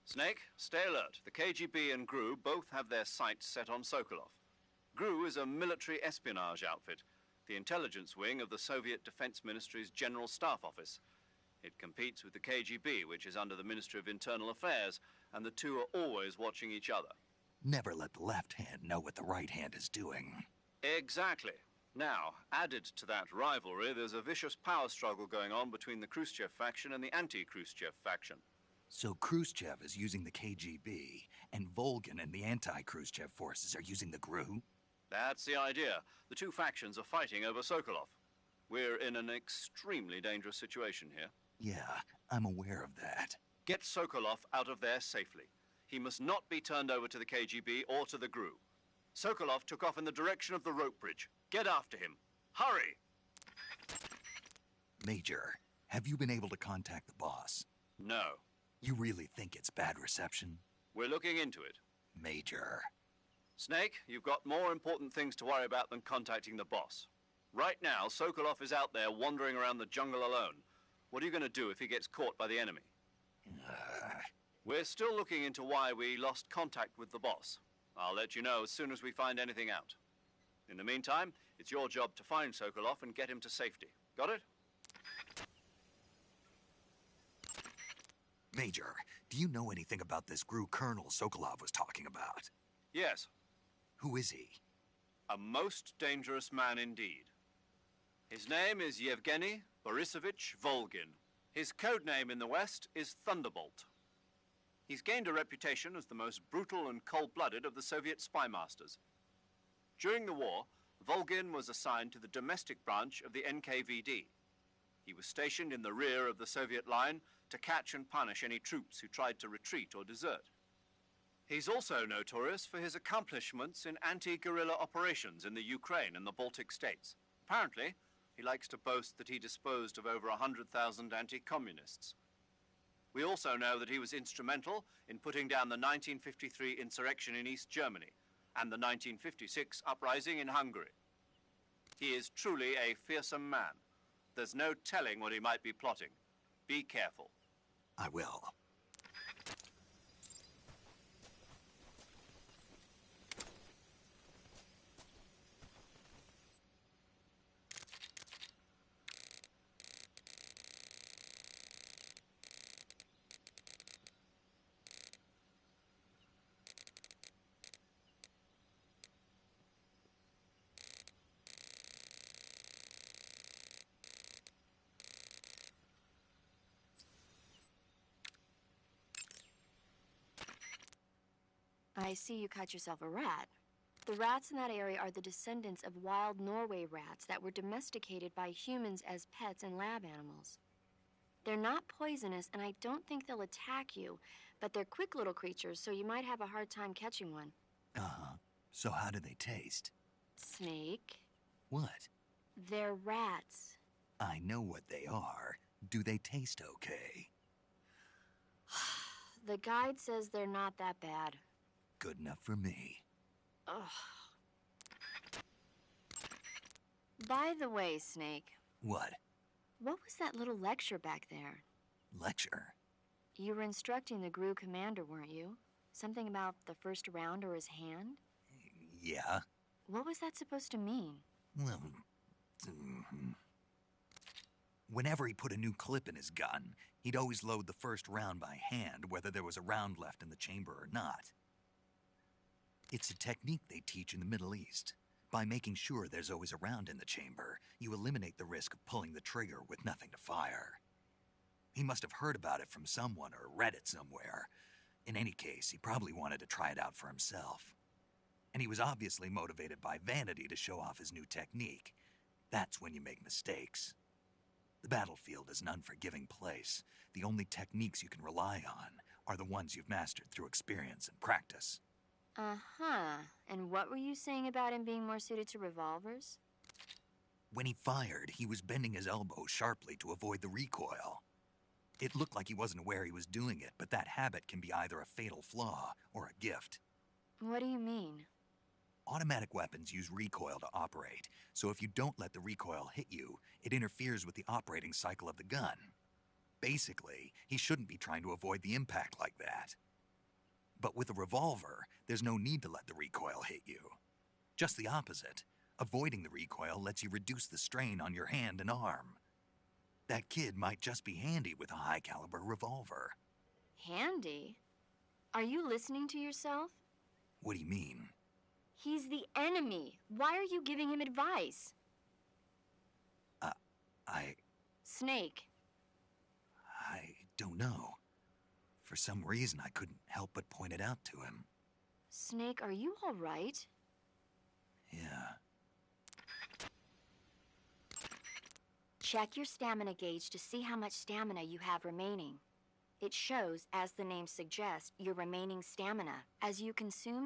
Snake, stay alert. The KGB and GRU both have their sights set on Sokolov. GRU is a military espionage outfit, the intelligence wing of the Soviet Defense Ministry's General Staff Office. It competes with the KGB, which is under the Ministry of Internal Affairs, and the two are always watching each other. Never let the left hand know what the right hand is doing. Exactly. Now, added to that rivalry, there's a vicious power struggle going on between the Khrushchev faction and the anti-Khrushchev faction. So Khrushchev is using the KGB, and Volgin and the anti-Khrushchev forces are using the GRU? That's the idea. The two factions are fighting over Sokolov. We're in an extremely dangerous situation here. Yeah, I'm aware of that. Get Sokolov out of there safely. He must not be turned over to the KGB or to the GRU. Sokolov took off in the direction of the rope bridge. Get after him. Hurry! Major, have you been able to contact the boss? No. You really think it's bad reception? We're looking into it. Major. Snake, you've got more important things to worry about than contacting the boss. Right now, Sokolov is out there wandering around the jungle alone. What are you going to do if he gets caught by the enemy? We're still looking into why we lost contact with the boss. I'll let you know as soon as we find anything out. In the meantime, it's your job to find Sokolov and get him to safety. Got it? Major, do you know anything about this GRU colonel Sokolov was talking about? Yes. Who is he? A most dangerous man indeed. His name is Yevgeny Borisovich Volgin. His code name in the West is Thunderbolt. He's gained a reputation as the most brutal and cold-blooded of the Soviet spy masters. During the war, Volgin was assigned to the domestic branch of the NKVD. He was stationed in the rear of the Soviet line to catch and punish any troops who tried to retreat or desert. He's also notorious for his accomplishments in anti-guerrilla operations in the Ukraine and the Baltic states. Apparently, he likes to boast that he disposed of over 100,000 anti-communists. We also know that he was instrumental in putting down the 1953 insurrection in East Germany and the 1956 uprising in Hungary. He is truly a fearsome man. There's no telling what he might be plotting. Be careful. I will. I see you caught yourself a rat. The rats in that area are the descendants of wild Norway rats that were domesticated by humans as pets and lab animals. They're not poisonous, and I don't think they'll attack you, but they're quick little creatures, so you might have a hard time catching one. Uh-huh. So how do they taste? Snake? What? They're rats. I know what they are. Do they taste okay? The guide says they're not that bad. Good enough for me. Ugh. By the way, Snake. What? What was that little lecture back there? Lecture? You were instructing the GRU commander, weren't you? Something about the first round or his hand? Yeah. What was that supposed to mean? Well, whenever he put a new clip in his gun, he'd always load the first round by hand, whether there was a round left in the chamber or not. It's a technique they teach in the Middle East. By making sure there's always a round in the chamber, you eliminate the risk of pulling the trigger with nothing to fire. He must have heard about it from someone or read it somewhere. In any case, he probably wanted to try it out for himself. And he was obviously motivated by vanity to show off his new technique. That's when you make mistakes. The battlefield is an unforgiving place. The only techniques you can rely on are the ones you've mastered through experience and practice. Uh-huh. And what were you saying about him being more suited to revolvers? When he fired, he was bending his elbow sharply to avoid the recoil. It looked like he wasn't aware he was doing it, but that habit can be either a fatal flaw or a gift. What do you mean? Automatic weapons use recoil to operate, so if you don't let the recoil hit you, it interferes with the operating cycle of the gun. Basically, he shouldn't be trying to avoid the impact like that. But with a revolver, there's no need to let the recoil hit you. Just the opposite. Avoiding the recoil lets you reduce the strain on your hand and arm. That kid might just be handy with a high-caliber revolver. Handy? Are you listening to yourself? What do you mean? He's the enemy. Why are you giving him advice? Snake. I don't know. For some reason, I couldn't help but point it out to him. Snake, are you all right? Yeah. Check your stamina gauge to see how much stamina you have remaining. It shows, as the name suggests, your remaining stamina. As you consume...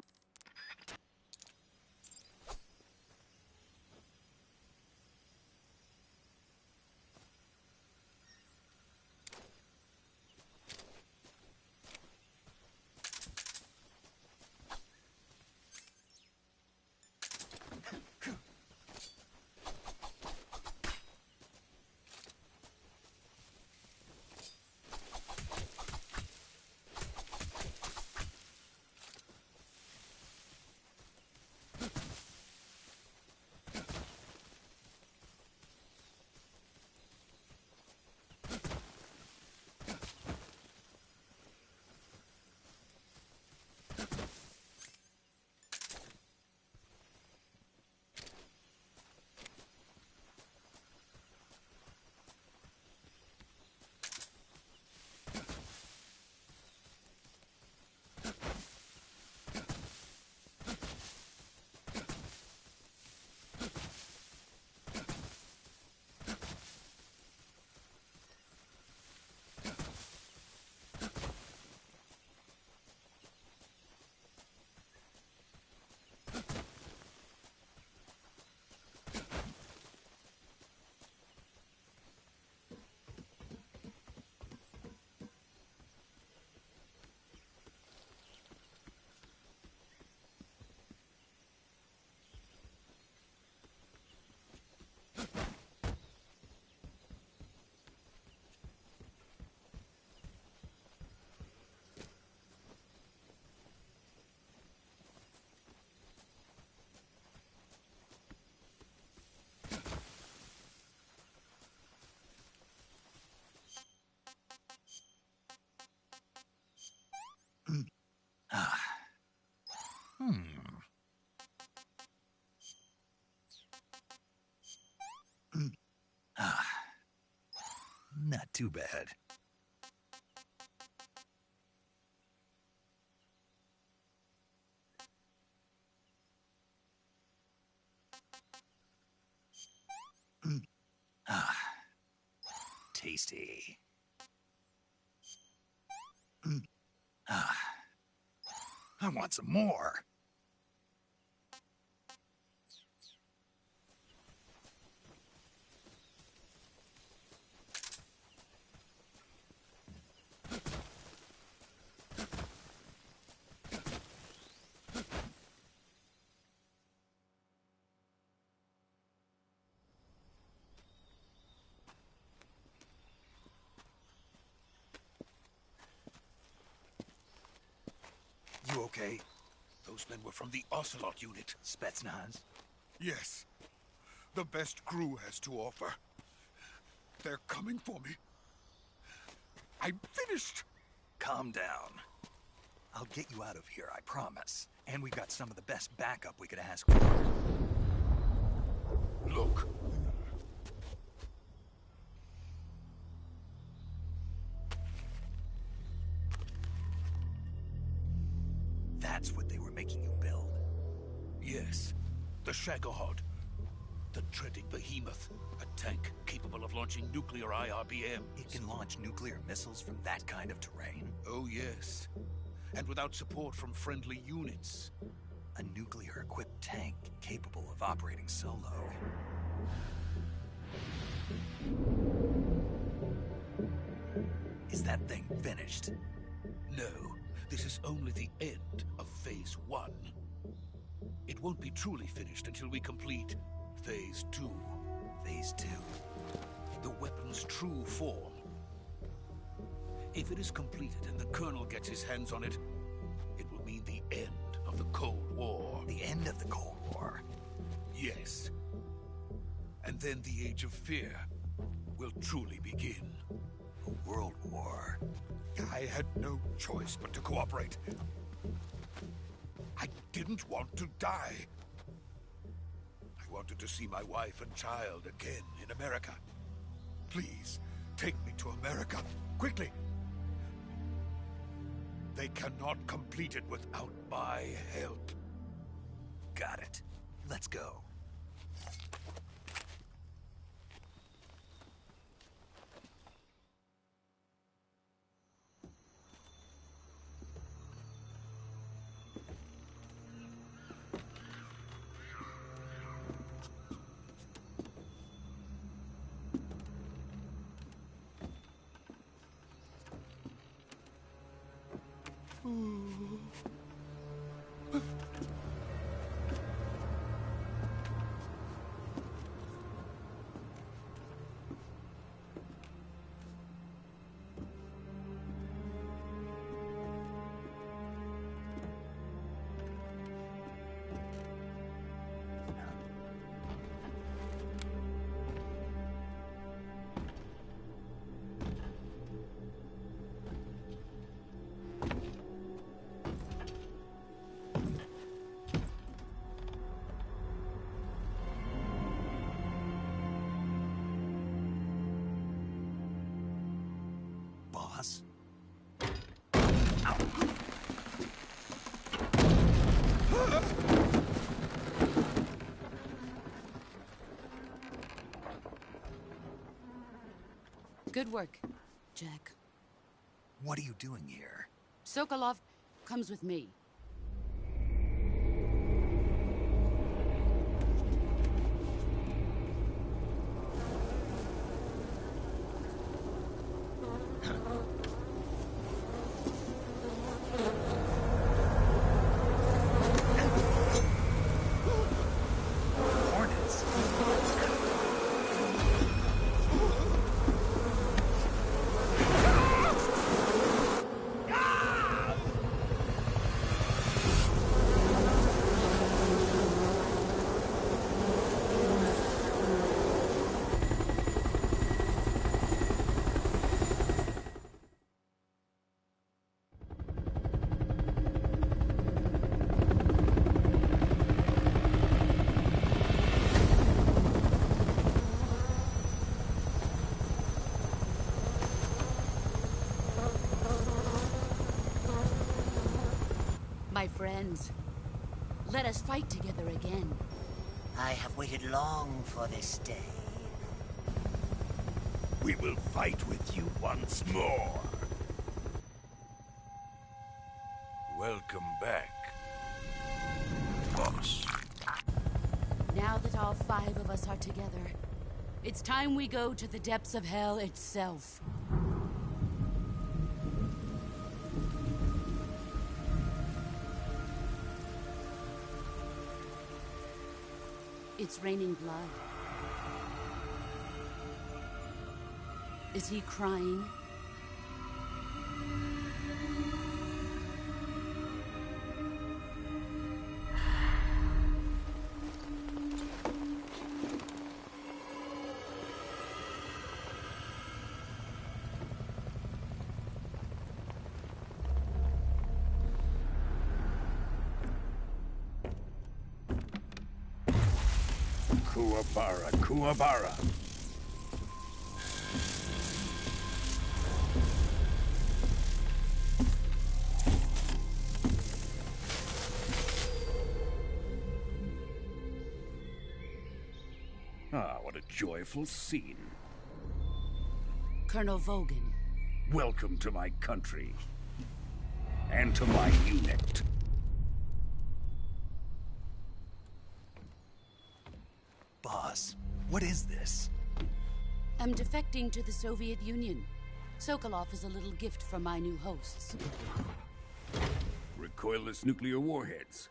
Not too bad. Tasty. I want some more. You okay? Those men were from the Ocelot unit. Spetsnaz? Yes. The best crew has to offer. They're coming for me. I'm finished. Calm down. I'll get you out of here, I promise. And we've got some of the best backup we could ask for. Look. That's what they were making you build? Yes. The Shagohod. The dreaded behemoth. A tank capable of launching nuclear IRBMs. It can launch nuclear missiles from that kind of terrain? Oh, yes. And without support from friendly units. A nuclear-equipped tank capable of operating solo. Is that thing finished? No. This is only the end of Phase 1. It won't be truly finished until we complete Phase 2. Phase 2? The weapon's true form. If it is completed and the Colonel gets his hands on it, it will mean the end of the Cold War. The end of the Cold War? Yes. And then the Age of Fear will truly begin. A world war? I had no choice but to cooperate. I didn't want to die. I wanted to see my wife and child again in America. Please, take me to America, quickly. They cannot complete it without my help. Got it. Let's go. Boss? Good work, Jack. What are you doing here? Sokolov comes with me. Hornets? My friends, let us fight together again. I have waited long for this day. We will fight with you once more. Welcome back, boss. Now that all 5 of us are together, it's time we go to the depths of hell itself. It's raining blood. Is he crying? Kuwabara, Kuwabara. Ah, what a joyful scene. Colonel Vogan. Welcome to my country. And to my unit. Boss, what is this? I'm defecting to the Soviet Union. Sokolov is a little gift from my new hosts. Recoilless nuclear warheads.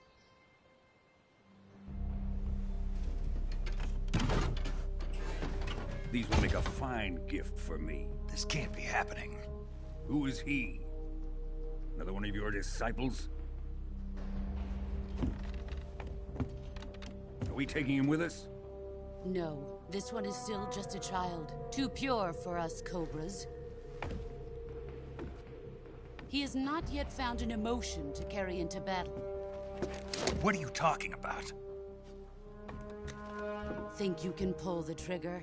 These will make a fine gift for me. This can't be happening. Who is he? Another one of your disciples? Are we taking him with us? No, this one is still just a child. Too pure for us Cobras. He has not yet found an emotion to carry into battle. What are you talking about? Think you can pull the trigger?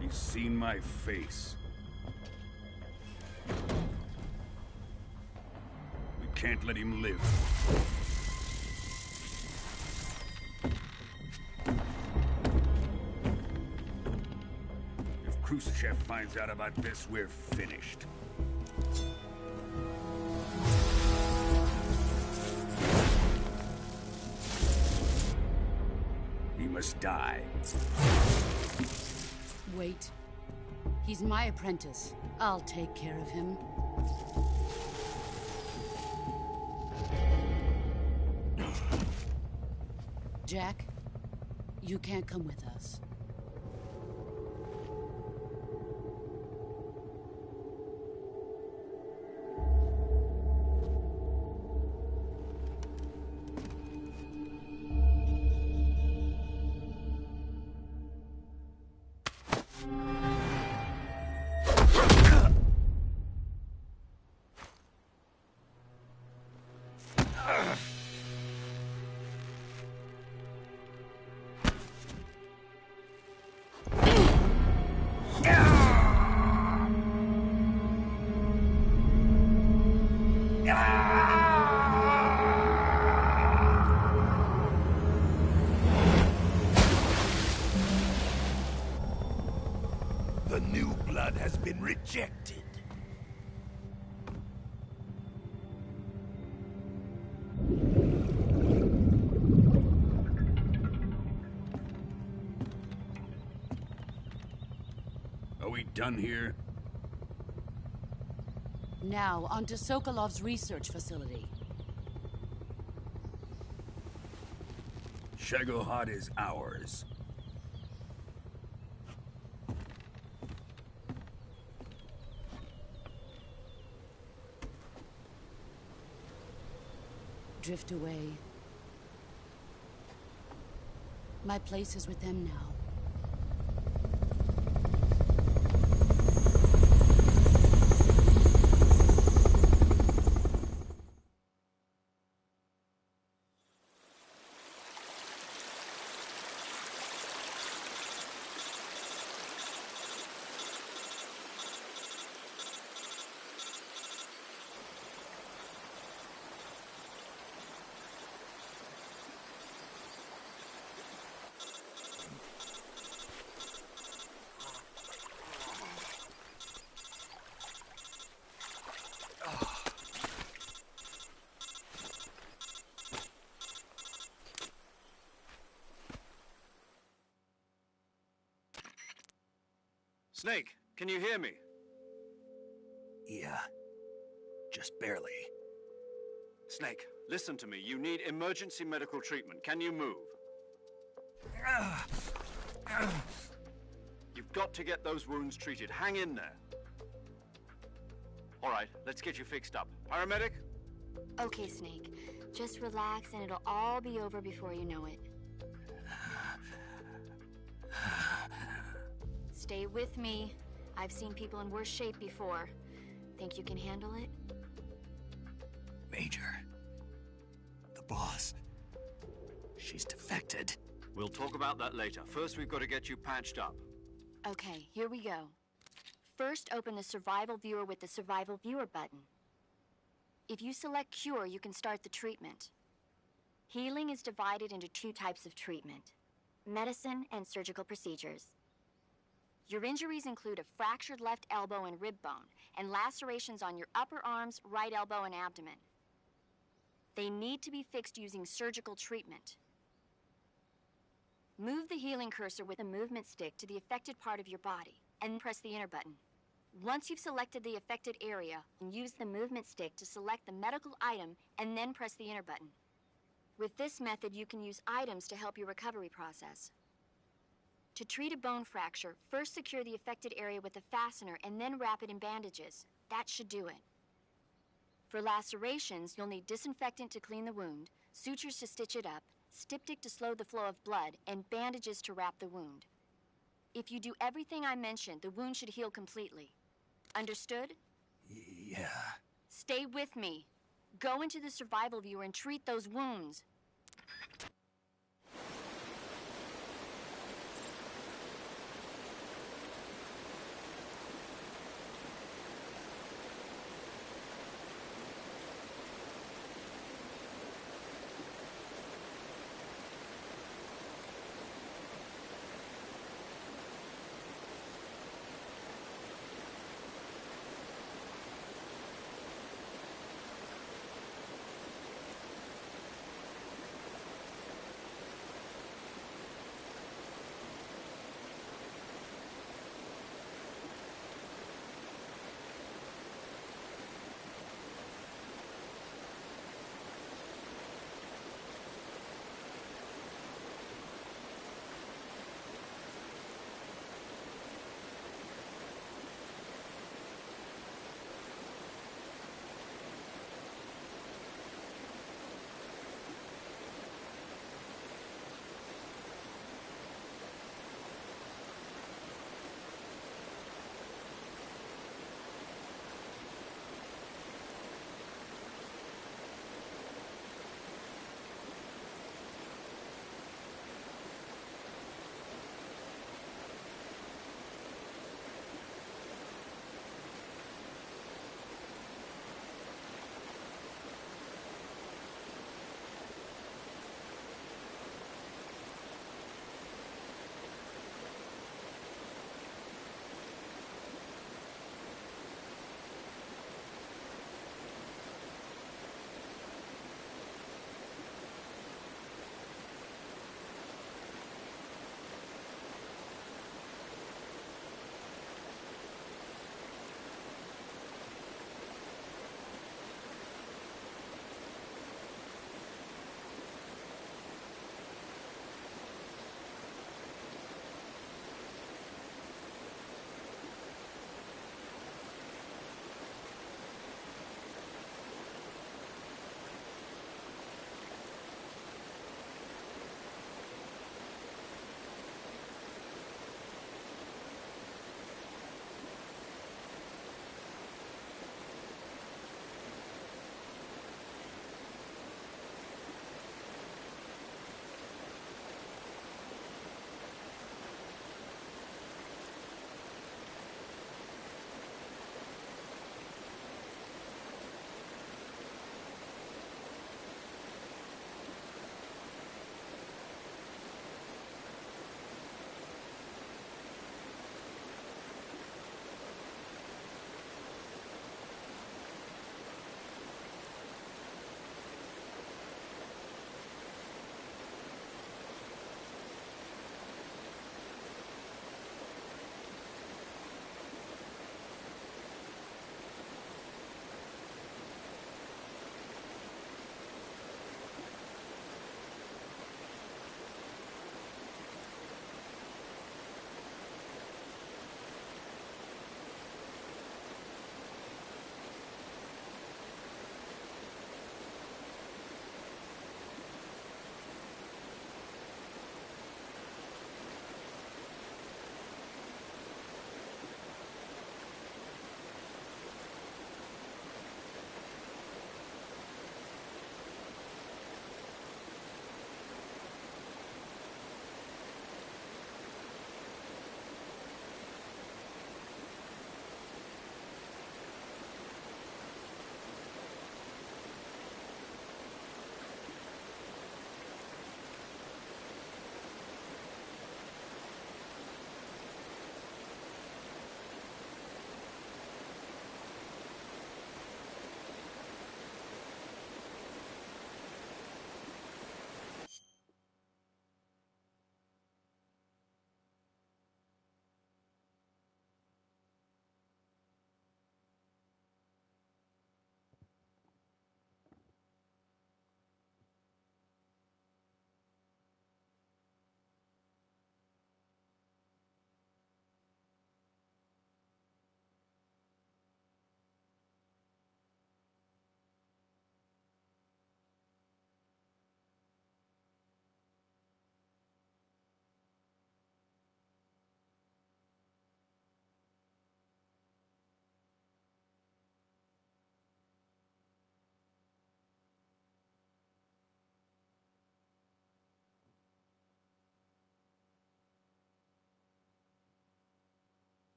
He's seen my face. We can't let him live. If Khrushchev finds out about this, we're finished. He must die. Wait. He's my apprentice. I'll take care of him. Jack, you can't come with us. The new blood has been rejected. Are we done here? Now, onto Sokolov's research facility. Shagohod is ours. Drift away. My place is with them now. Snake, can you hear me? Yeah. Just barely. Snake, listen to me. You need emergency medical treatment. Can you move? You've got to get those wounds treated. Hang in there. All right, let's get you fixed up. Paramedic? Okay, Snake. Just relax and it'll all be over before you know it. Stay with me. I've seen people in worse shape before. Think you can handle it? Major. The boss. She's defected. We'll talk about that later. First, we've got to get you patched up. Okay, here we go. First, open the Survival Viewer with the Survival Viewer button. If you select Cure, you can start the treatment. Healing is divided into two types of treatment: medicine and surgical procedures. Your injuries include a fractured left elbow and rib bone, and lacerations on your upper arms, right elbow, and abdomen. They need to be fixed using surgical treatment. Move the healing cursor with a movement stick to the affected part of your body, and press the enter button. Once you've selected the affected area, use the movement stick to select the medical item, and then press the enter button. With this method, you can use items to help your recovery process. To treat a bone fracture, first secure the affected area with a fastener and then wrap it in bandages. That should do it. For lacerations, you'll need disinfectant to clean the wound, sutures to stitch it up, styptic to slow the flow of blood, and bandages to wrap the wound. If you do everything I mentioned, the wound should heal completely. Understood? Yeah. Stay with me. Go into the Survival Viewer and treat those wounds.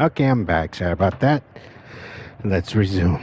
Okay, I'm back. Sorry about that. Let's resume.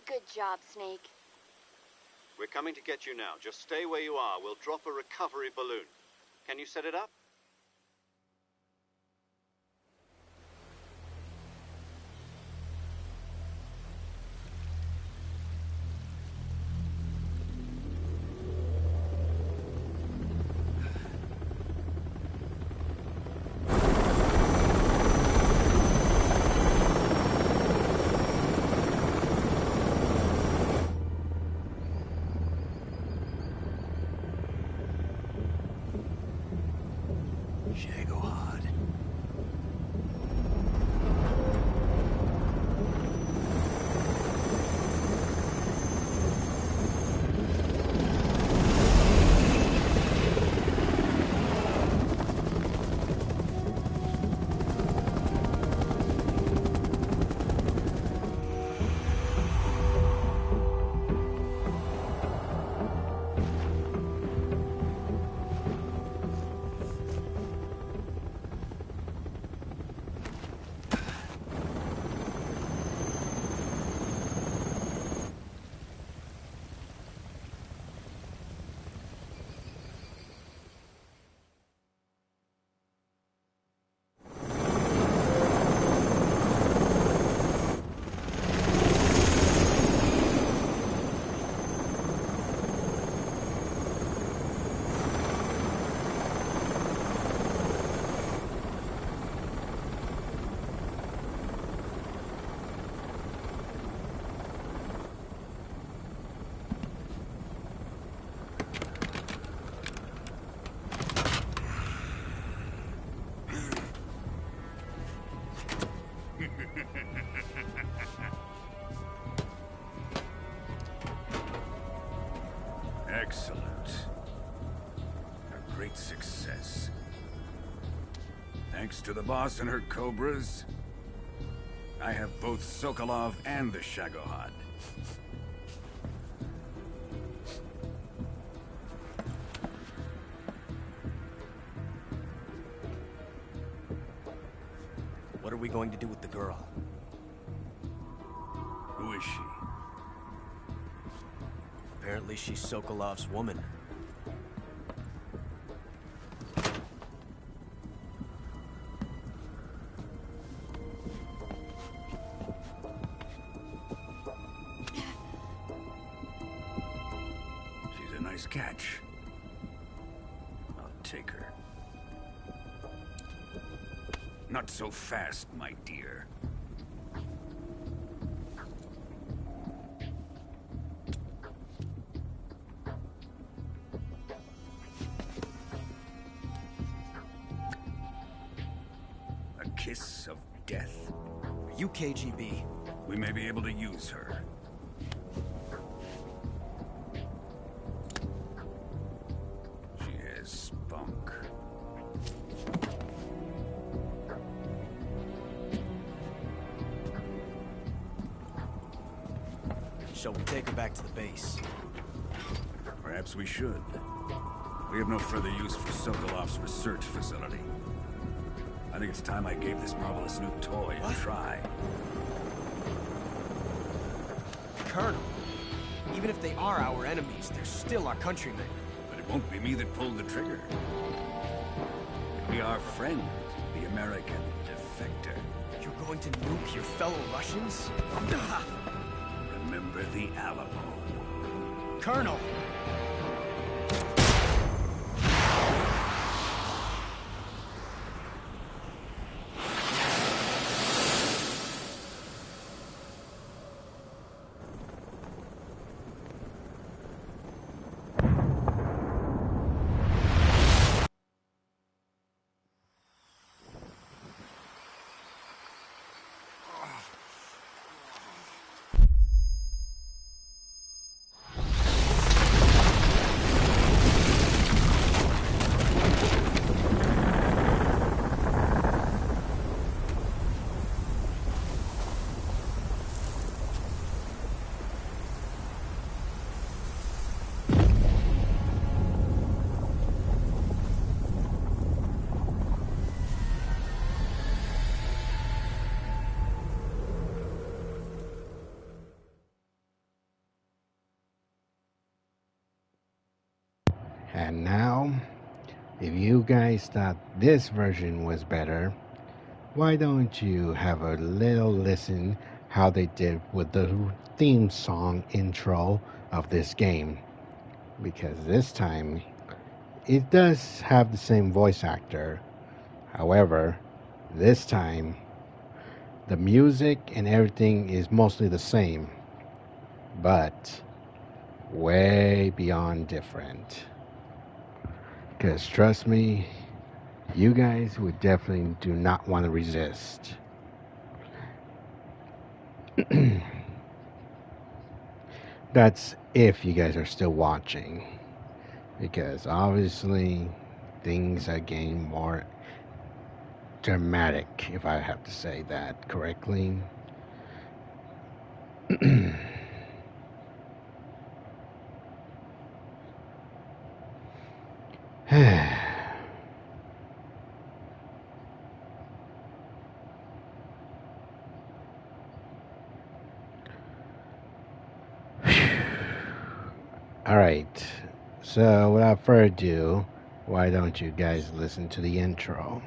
Good job, Snake. We're coming to get you now. Just stay where you are. We'll drop a recovery balloon. Can you set it up? Shago hard. Thanks to the boss and her cobras, I have both Sokolov and the Shagohod. What are we going to do with the girl? Who is she? Apparently she's Sokolov's woman. She's a nice catch. I'll take her. Not so fast, my dear. A kiss of death? Are you KGB? We may be able to use her. She has spunk. Shall we take her back to the base? Perhaps we should. We have no further use for Sokolov's research facility. I think it's time I gave this marvelous new toy a try. Colonel, even if they are our enemies, they're still our countrymen. But it won't be me that pulled the trigger. It'll be our friend, the American defector. You're going to nuke your fellow Russians? Remember the Alamo. Colonel! And now, if you guys thought this version was better, why don't you have a little listen how they did with the theme song intro of this game? Because this time, it does have the same voice actor. However, this time, the music and everything is mostly the same, but way beyond different. Because trust me, you guys would definitely do not want to resist. That's if you guys are still watching. Because obviously, things are getting more dramatic, if I have to say that correctly. Alright, so without further ado, why don't you guys listen to the intro?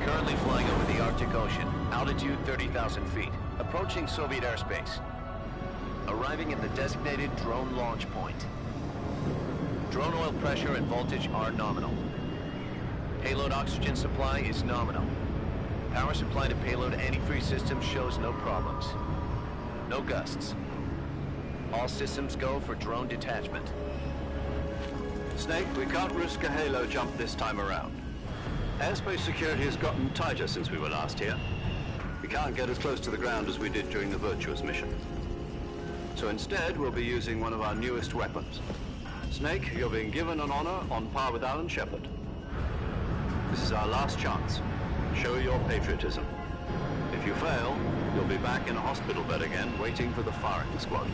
Currently flying over the Arctic Ocean. Altitude 30,000 feet. Approaching Soviet airspace. Arriving at the designated drone launch point. Drone oil pressure and voltage are nominal. Payload oxygen supply is nominal. Power supply to payload antifreeze system shows no problems. No gusts. All systems go for drone detachment. Snake, we can't risk a halo jump this time around. Airspace security has gotten tighter since we were last here. We can't get as close to the ground as we did during the Virtuous mission. So instead, we'll be using one of our newest weapons. Snake, you're being given an honor on par with Alan Shepard. This is our last chance. Show your patriotism. If you fail, you'll be back in a hospital bed again, waiting for the firing squad.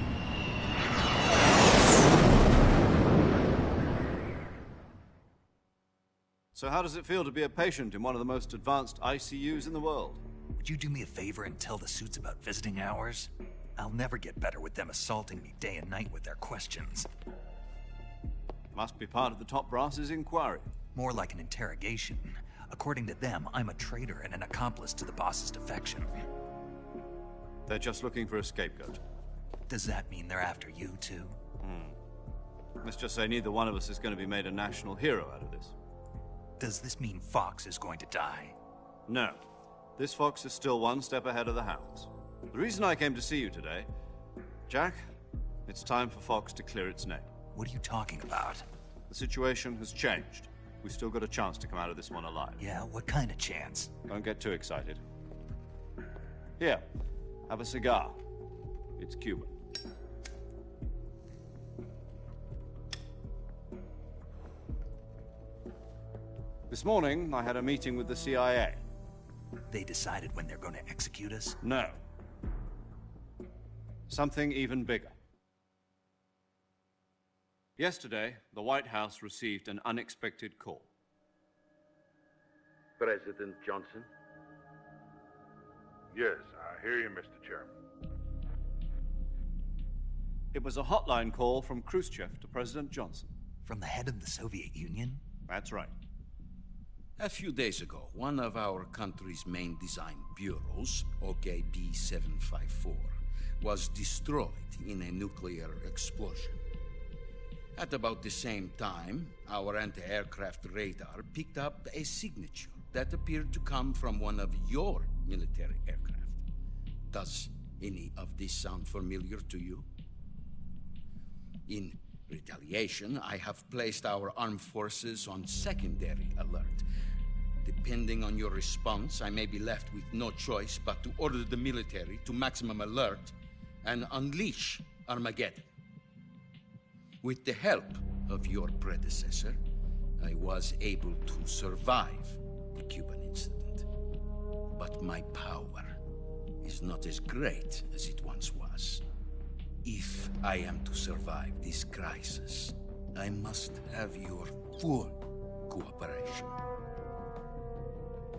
So how does it feel to be a patient in one of the most advanced ICUs in the world? Would you do me a favor and tell the suits about visiting hours? I'll never get better with them assaulting me day and night with their questions. Must be part of the top brass's inquiry. More like an interrogation. According to them, I'm a traitor and an accomplice to the boss's defection. They're just looking for a scapegoat. Does that mean they're after you, too? Let's just say neither one of us is going to be made a national hero out of this. Does this mean Fox is going to die? No. This fox is still one step ahead of the hounds. The reason I came to see you today, Jack, it's time for Fox to clear its name. What are you talking about? The situation has changed. We've still got a chance to come out of this one alive. Yeah, what kind of chance? Don't get too excited. Here, have a cigar. It's Cuban. This morning, I had a meeting with the CIA. They decided when they're going to execute us? No. Something even bigger. Yesterday, the White House received an unexpected call. President Johnson? Yes, I hear you, Mr. Chairman. It was a hotline call from Khrushchev to President Johnson. From the head of the Soviet Union? That's right. A few days ago, one of our country's main design bureaus, OKB 754, was destroyed in a nuclear explosion. At about the same time, our anti-aircraft radar picked up a signature that appeared to come from one of your military aircraft. Does any of this sound familiar to you? In retaliation, I have placed our armed forces on secondary alert. Depending on your response, I may be left with no choice but to order the military to maximum alert and unleash Armageddon. With the help of your predecessor, I was able to survive the Cuban incident. But my power is not as great as it once was. If I am to survive this crisis, I must have your full cooperation.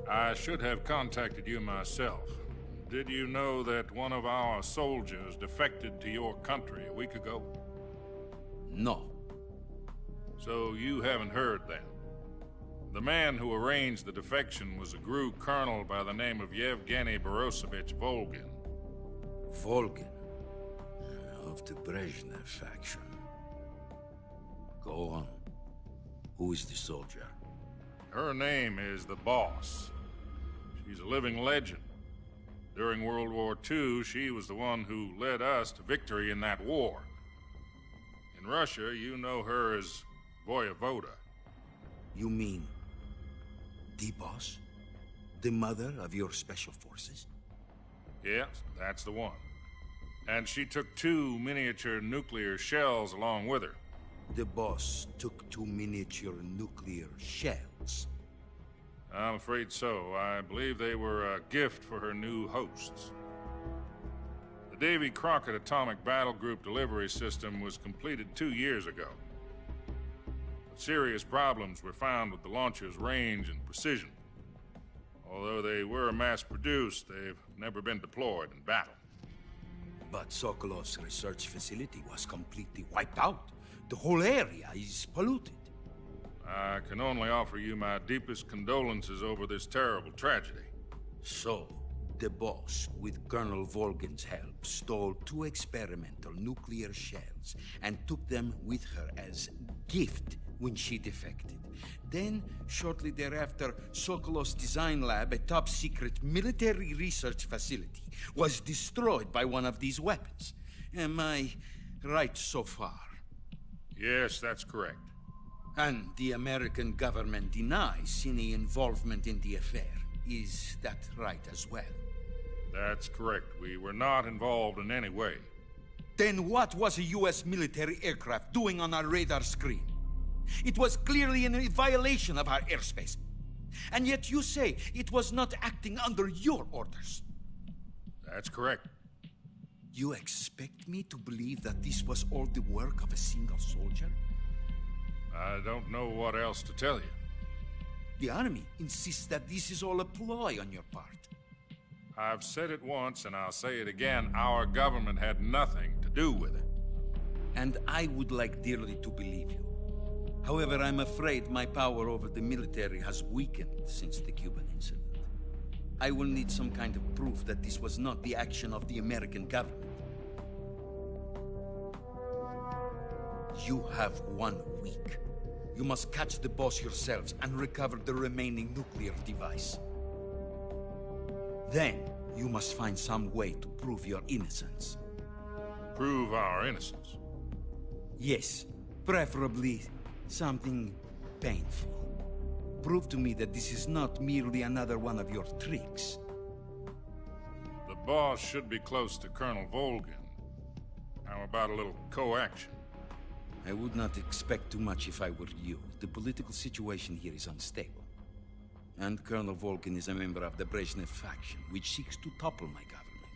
I should have contacted you myself. Did you know that one of our soldiers defected to your country a week ago? No. So you haven't heard then. The man who arranged the defection was a GRU colonel by the name of Yevgeny Borosovich Volgin. Volgin? Of the Brezhnev faction. Go on. Who is the soldier? Her name is the Boss. She's a living legend. During World War II, she was the one who led us to victory in that war. In Russia, you know her as Voyevoda. You mean the Boss? The mother of your special forces? Yes, that's the one. And she took 2 miniature nuclear shells along with her. The Boss took 2 miniature nuclear shells? I'm afraid so. I believe they were a gift for her new hosts. The Davy Crockett Atomic Battle Group delivery system was completed 2 years ago. But serious problems were found with the launcher's range and precision. Although they were mass-produced, they've never been deployed in battle. But Sokolov's research facility was completely wiped out. The whole area is polluted. I can only offer you my deepest condolences over this terrible tragedy. So, the boss, with Colonel Volgin's help, stole 2 experimental nuclear shells and took them with her as gift when she defected. Then, shortly thereafter, Sokolov's design lab, a top-secret military research facility, was destroyed by one of these weapons. Am I right so far? Yes, that's correct. And the American government denies any involvement in the affair. Is that right as well? That's correct. We were not involved in any way. Then what was a U.S. military aircraft doing on our radar screen? It was clearly in a violation of our airspace. And yet you say it was not acting under your orders. That's correct. You expect me to believe that this was all the work of a single soldier? I don't know what else to tell you. The army insists that this is all a ploy on your part. I've said it once, and I'll say it again. Our government had nothing to do with it. And I would like dearly to believe you. However, I'm afraid my power over the military has weakened since the Cuban incident. I will need some kind of proof that this was not the action of the American government. You have 1 week. You must catch the boss yourselves and recover the remaining nuclear device. Then, you must find some way to prove your innocence. Prove our innocence? Yes, preferably something painful. Prove to me that this is not merely another one of your tricks. The boss should be close to Colonel Volgin. How about a little coaction? I would not expect too much if I were you. The political situation here is unstable. And Colonel Volgin is a member of the Brezhnev faction, which seeks to topple my government.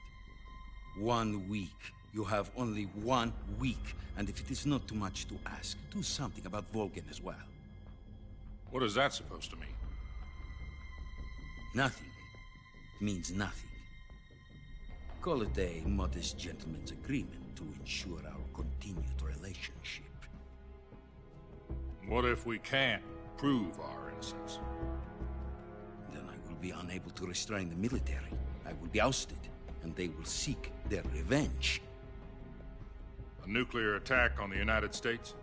1 week. You have only 1 week. And if it is not too much to ask, do something about Volgin as well. What is that supposed to mean? Nothing. It means nothing. Call it a modest gentleman's agreement to ensure our continued relationship. What if we can't prove our innocence? Then I will be unable to restrain the military. I will be ousted, and they will seek their revenge. A nuclear attack on the United States?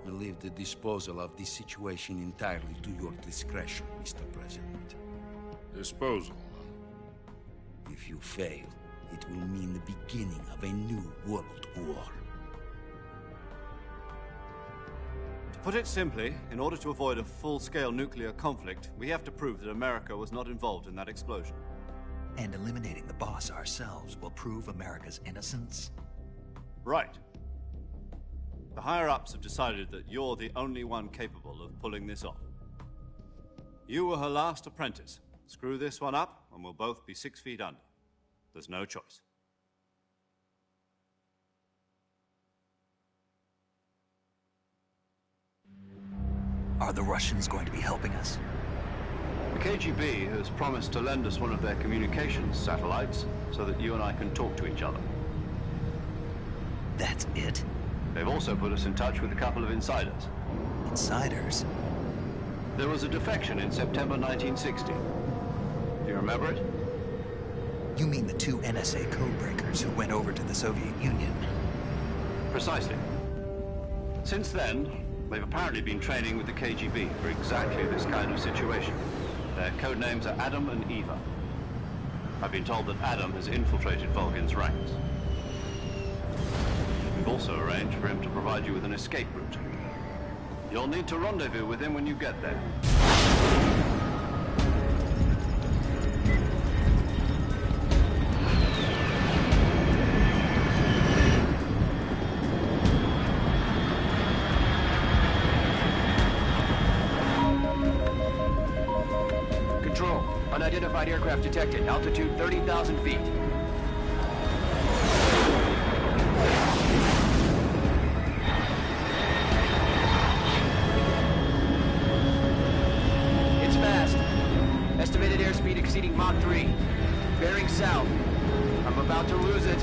I leave the disposal of this situation entirely to your discretion, Mr. President. Disposal? If you fail, it will mean the beginning of a new world war. To put it simply, in order to avoid a full-scale nuclear conflict, we have to prove that America was not involved in that explosion. And eliminating the boss ourselves will prove America's innocence? Right. The higher-ups have decided that you're the only one capable of pulling this off. You were her last apprentice. Screw this one up, and we'll both be 6 feet under. There's no choice. Are the Russians going to be helping us? The KGB has promised to lend us one of their communications satellites so that you and I can talk to each other. That's it? They've also put us in touch with a couple of insiders. Insiders? There was a defection in September 1960. Do you remember it? You mean the 2 NSA codebreakers who went over to the Soviet Union? Precisely. Since then, they've apparently been training with the KGB for exactly this kind of situation. Their code names are Adam and Eva. I've been told that Adam has infiltrated Volgin's ranks. We've also arranged for him to provide you with an escape route. You'll need to rendezvous with him when you get there. Control. Unidentified aircraft detected. Altitude 30,000 feet. It's fast. Estimated airspeed exceeding Mach 3. Bearing south. I'm about to lose it.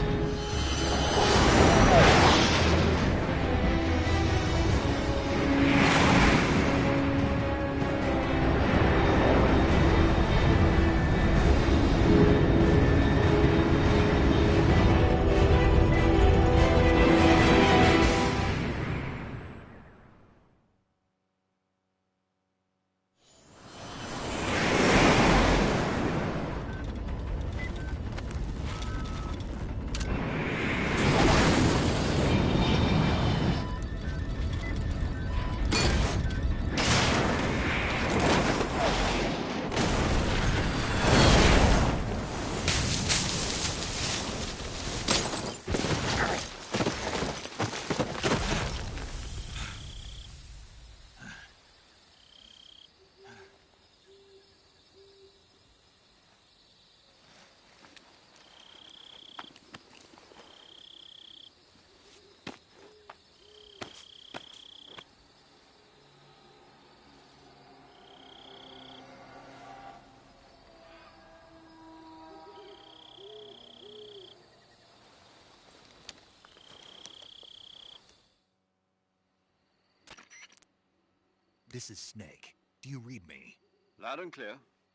This is Snake. Do you read me? Loud and clear.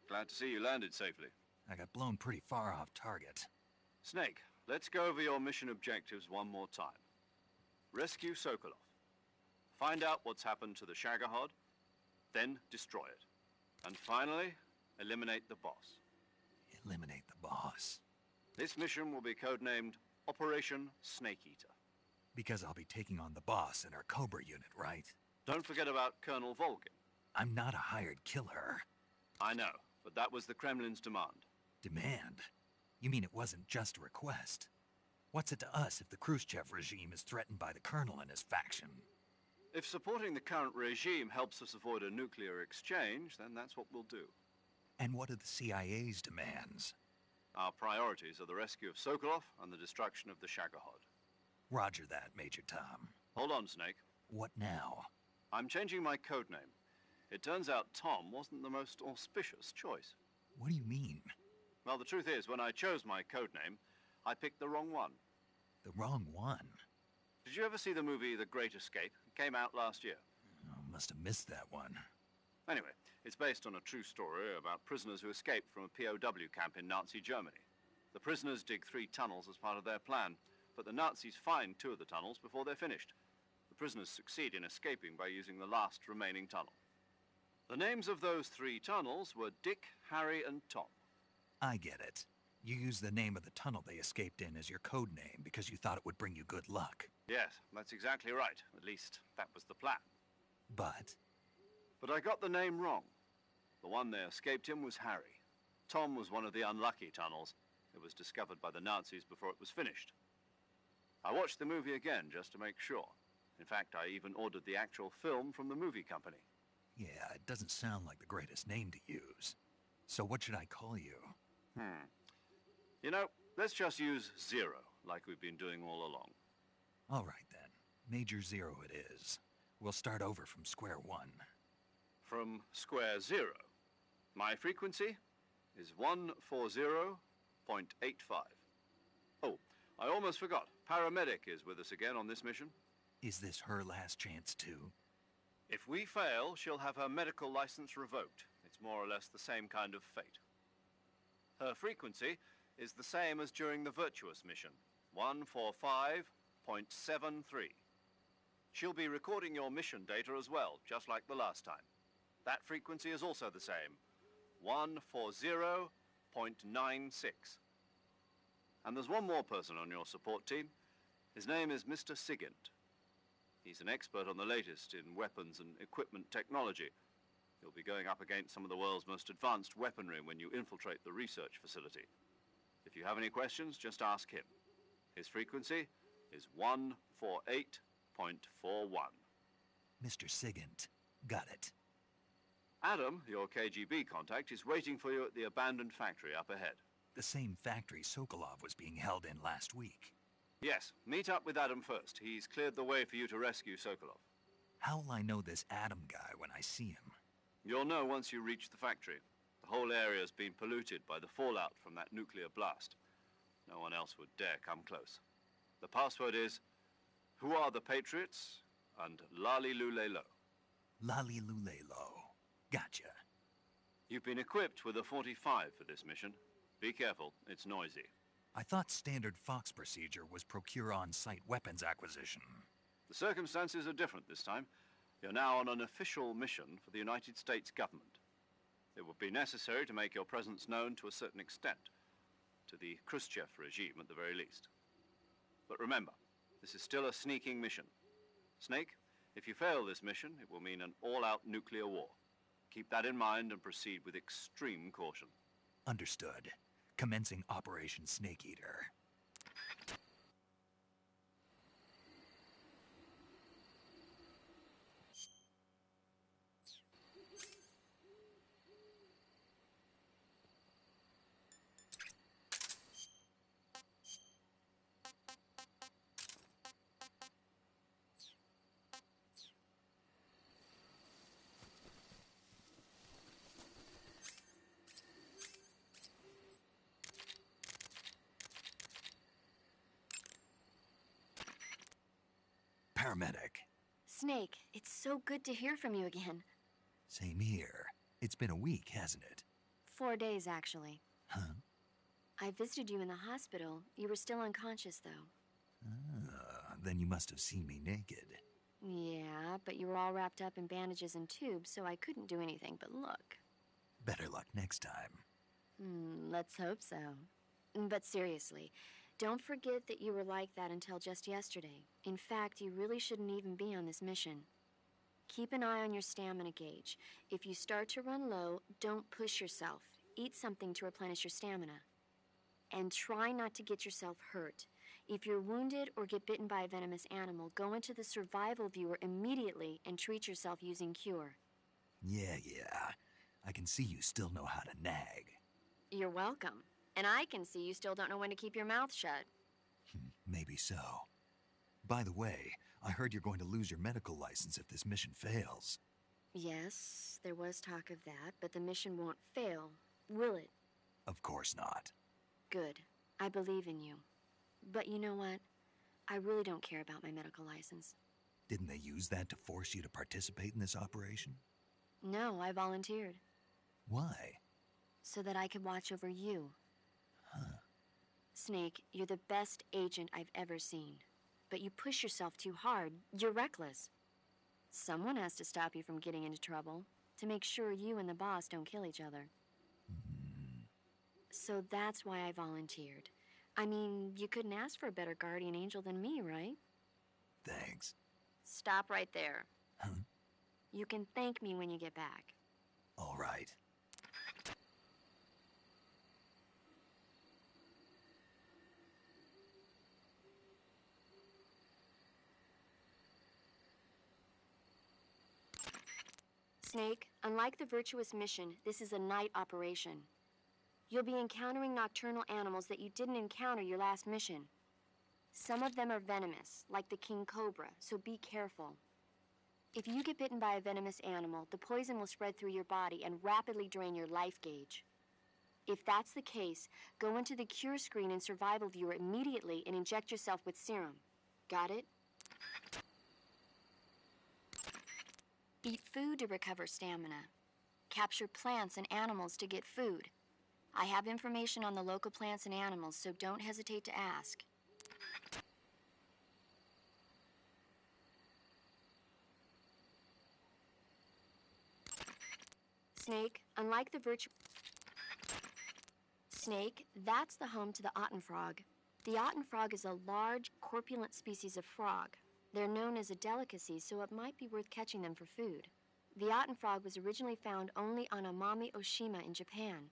Glad to see you landed safely. I got blown pretty far off target. Snake, let's go over your mission objectives one more time. Rescue Sokolov. Find out what's happened to the Shagohod, then destroy it. And finally, eliminate the boss. Eliminate the boss. This mission will be codenamed Operation Snake Eater. Because I'll be taking on the boss in our Cobra unit, right? Don't forget about Colonel Volgin. I'm not a hired killer. I know, but that was the Kremlin's demand. Demand? You mean it wasn't just a request? What's it to us if the Khrushchev regime is threatened by the Colonel and his faction? If supporting the current regime helps us avoid a nuclear exchange, then that's what we'll do. And what are the CIA's demands? Our priorities are the rescue of Sokolov and the destruction of the Shagohod. Roger that, Major Tom. Hold on, Snake. What now? I'm changing my codename. It turns out Tom wasn't the most auspicious choice. What do you mean? Well, the truth is, when I chose my codename, I picked the wrong one. The wrong one? Did you ever see the movie The Great Escape? It came out last year. Oh, must have missed that one. Anyway, it's based on a true story about prisoners who escaped from a POW camp in Nazi Germany. The prisoners dig 3 tunnels as part of their plan, but the Nazis find 2 of the tunnels before they're finished. The prisoners succeed in escaping by using the last remaining tunnel. The names of those 3 tunnels were Dick, Harry, and Tom. I get it. You used the name of the tunnel they escaped in as your code name because you thought it would bring you good luck. Yes, that's exactly right. At least, that was the plan. But I got the name wrong. The one they escaped in was Harry. Tom was one of the unlucky tunnels. It was discovered by the Nazis before it was finished. I watched the movie again just to make sure. In fact, I even ordered the actual film from the movie company. yeah, it doesn't sound like the greatest name to use. So what should I call you? You know, let's just use Zero, like we've been doing all along. All right then. Major Zero it is. We'll start over from square one. From square 0. My frequency is 140.85. Oh, I almost forgot. Paramedic is with us again on this mission. Is this her last chance too? If we fail, she'll have her medical license revoked. It's more or less the same kind of fate. Her frequency is the same as during the Virtuous mission, 145.73. She'll be recording your mission data as well, just like the last time. That frequency is also the same, 140.96. And there's one more person on your support team. His name is Mr. Sigint. He's an expert on the latest in weapons and equipment technology. You'll be going up against some of the world's most advanced weaponry when you infiltrate the research facility. If you have any questions, just ask him. His frequency is 148.41. Mr. Sigint. Got it. Adam, your KGB contact, is waiting for you at the abandoned factory up ahead. The same factory Sokolov was being held in last week. Yes, meet up with Adam first. He's cleared the way for you to rescue Sokolov. How will I know this Adam guy when I see him? You'll know once you reach the factory. The whole area's been polluted by the fallout from that nuclear blast. No one else would dare come close. The password is, "Who are the Patriots?" and "Lali Lulelo." Lali Lulelo. Gotcha. You've been equipped with a 45 for this mission. Be careful, it's noisy. I thought standard Fox procedure was procure on-site weapons acquisition. The circumstances are different this time. You're now on an official mission for the United States government. It would be necessary to make your presence known to a certain extent, to the Khrushchev regime at the very least. But remember, this is still a sneaking mission. Snake, if you fail this mission, it will mean an all-out nuclear war. Keep that in mind and proceed with extreme caution. Understood. Commencing Operation Snake Eater. Paramedic. Snake, it's so good to hear from you again. Same here. It's been a week, hasn't it? 4 days, actually. Huh? I visited you in the hospital. You were still unconscious, though. Then you must have seen me naked. Yeah, but you were all wrapped up in bandages and tubes, so I couldn't do anything but look. Better luck next time. Let's hope so. But seriously, don't forget that you were like that until just yesterday. In fact, you really shouldn't even be on this mission. Keep an eye on your stamina gauge. If you start to run low, don't push yourself. Eat something to replenish your stamina. And try not to get yourself hurt. If you're wounded or get bitten by a venomous animal, go into the survival viewer immediately and treat yourself using Cure. Yeah. I can see you still know how to nag. You're welcome. And I can see you still don't know when to keep your mouth shut. Maybe so. By the way, I heard you're going to lose your medical license if this mission fails. Yes, there was talk of that, but the mission won't fail, will it? Of course not. Good. I believe in you. But you know what? I really don't care about my medical license. Didn't they use that to force you to participate in this operation? No, I volunteered. Why? So that I could watch over you. Huh. Snake, you're the best agent I've ever seen. But you push yourself too hard. You're reckless. Someone has to stop you from getting into trouble, to make sure you and the boss don't kill each other. So that's why I volunteered. I mean, you couldn't ask for a better guardian angel than me, right? Thanks. Stop right there. Huh? You can thank me when you get back. All right. Snake, unlike the Virtuous mission, this is a night operation. You'll be encountering nocturnal animals that you didn't encounter your last mission. Some of them are venomous, like the king cobra, so be careful. If you get bitten by a venomous animal, the poison will spread through your body and rapidly drain your life gauge. If that's the case, go into the cure screen and survival viewer immediately and inject yourself with serum. Got it? Eat food to recover stamina. Capture plants and animals to get food. I have information on the local plants and animals, so don't hesitate to ask. Snake, unlike the Snake, that's the home to the Otten frog. The Otten frog is a large, corpulent species of frog. They're known as a delicacy, so it might be worth catching them for food. The Otten frog was originally found only on Amami Oshima in Japan.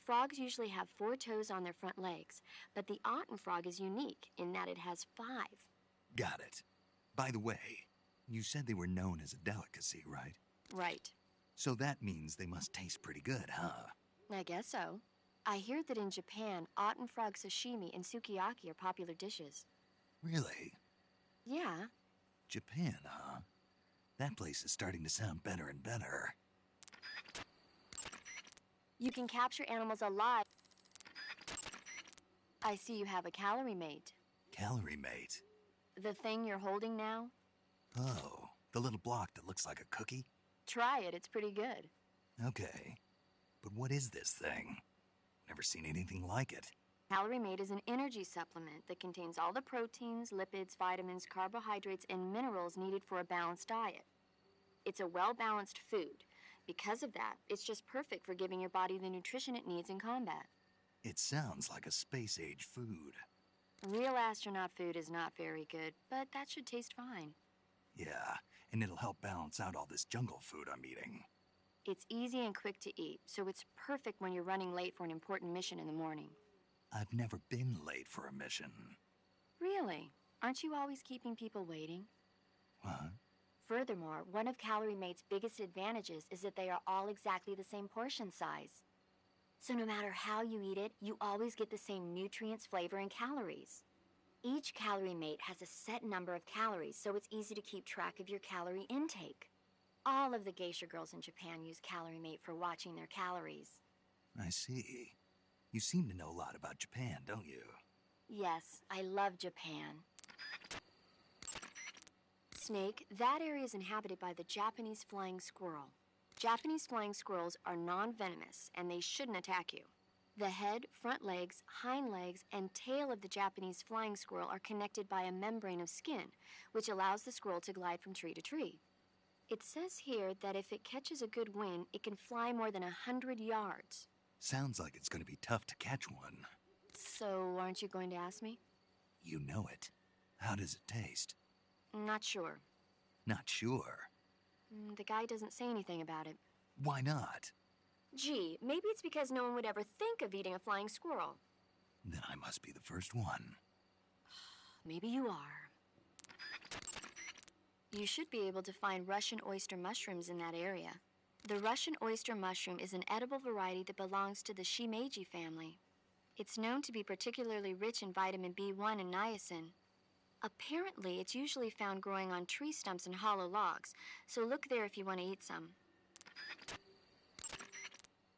Frogs usually have 4 toes on their front legs, but the Otten frog is unique in that it has 5. Got it. By the way, you said they were known as a delicacy, right? Right. So that means they must taste pretty good, huh? I guess so. I hear that in Japan, Otten frog sashimi and sukiyaki are popular dishes. Really? Yeah. Japan, huh? That place is starting to sound better and better. You can capture animals alive. I see you have a calorie mate. Calorie mate? The thing you're holding now? Oh, the little block that looks like a cookie? Try it, it's pretty good. Okay. But what is this thing? Never seen anything like it. Calorie Mate is an energy supplement that contains all the proteins, lipids, vitamins, carbohydrates, and minerals needed for a balanced diet. It's a well-balanced food. Because of that, it's just perfect for giving your body the nutrition it needs in combat. It sounds like a space-age food. Real astronaut food is not very good, but that should taste fine. Yeah, and it'll help balance out all this jungle food I'm eating. It's easy and quick to eat, so it's perfect when you're running late for an important mission in the morning. I've never been late for a mission. Really? Aren't you always keeping people waiting? What? Furthermore, one of Calorie Mate's biggest advantages is that they are all exactly the same portion size. So no matter how you eat it, you always get the same nutrients, flavor, and calories. Each Calorie Mate has a set number of calories, so it's easy to keep track of your calorie intake. All of the geisha girls in Japan use Calorie Mate for watching their calories. I see. You seem to know a lot about Japan, don't you? Yes, I love Japan. Snake, that area is inhabited by the Japanese flying squirrel. Japanese flying squirrels are non-venomous, and they shouldn't attack you. The head, front legs, hind legs, and tail of the Japanese flying squirrel are connected by a membrane of skin, which allows the squirrel to glide from tree to tree. It says here that if it catches a good wind, it can fly more than 100 yards. Sounds like it's going to be tough to catch one. So, aren't you going to ask me? You know it. How does it taste? Not sure. Not sure. The guy doesn't say anything about it. Why not? Gee, maybe it's because no one would ever think of eating a flying squirrel. Then I must be the first one. Maybe you are. You should be able to find Russian oyster mushrooms in that area. The Russian oyster mushroom is an edible variety that belongs to the shimeji family. It's known to be particularly rich in vitamin B1 and niacin. Apparently, it's usually found growing on tree stumps and hollow logs, so look there if you want to eat some.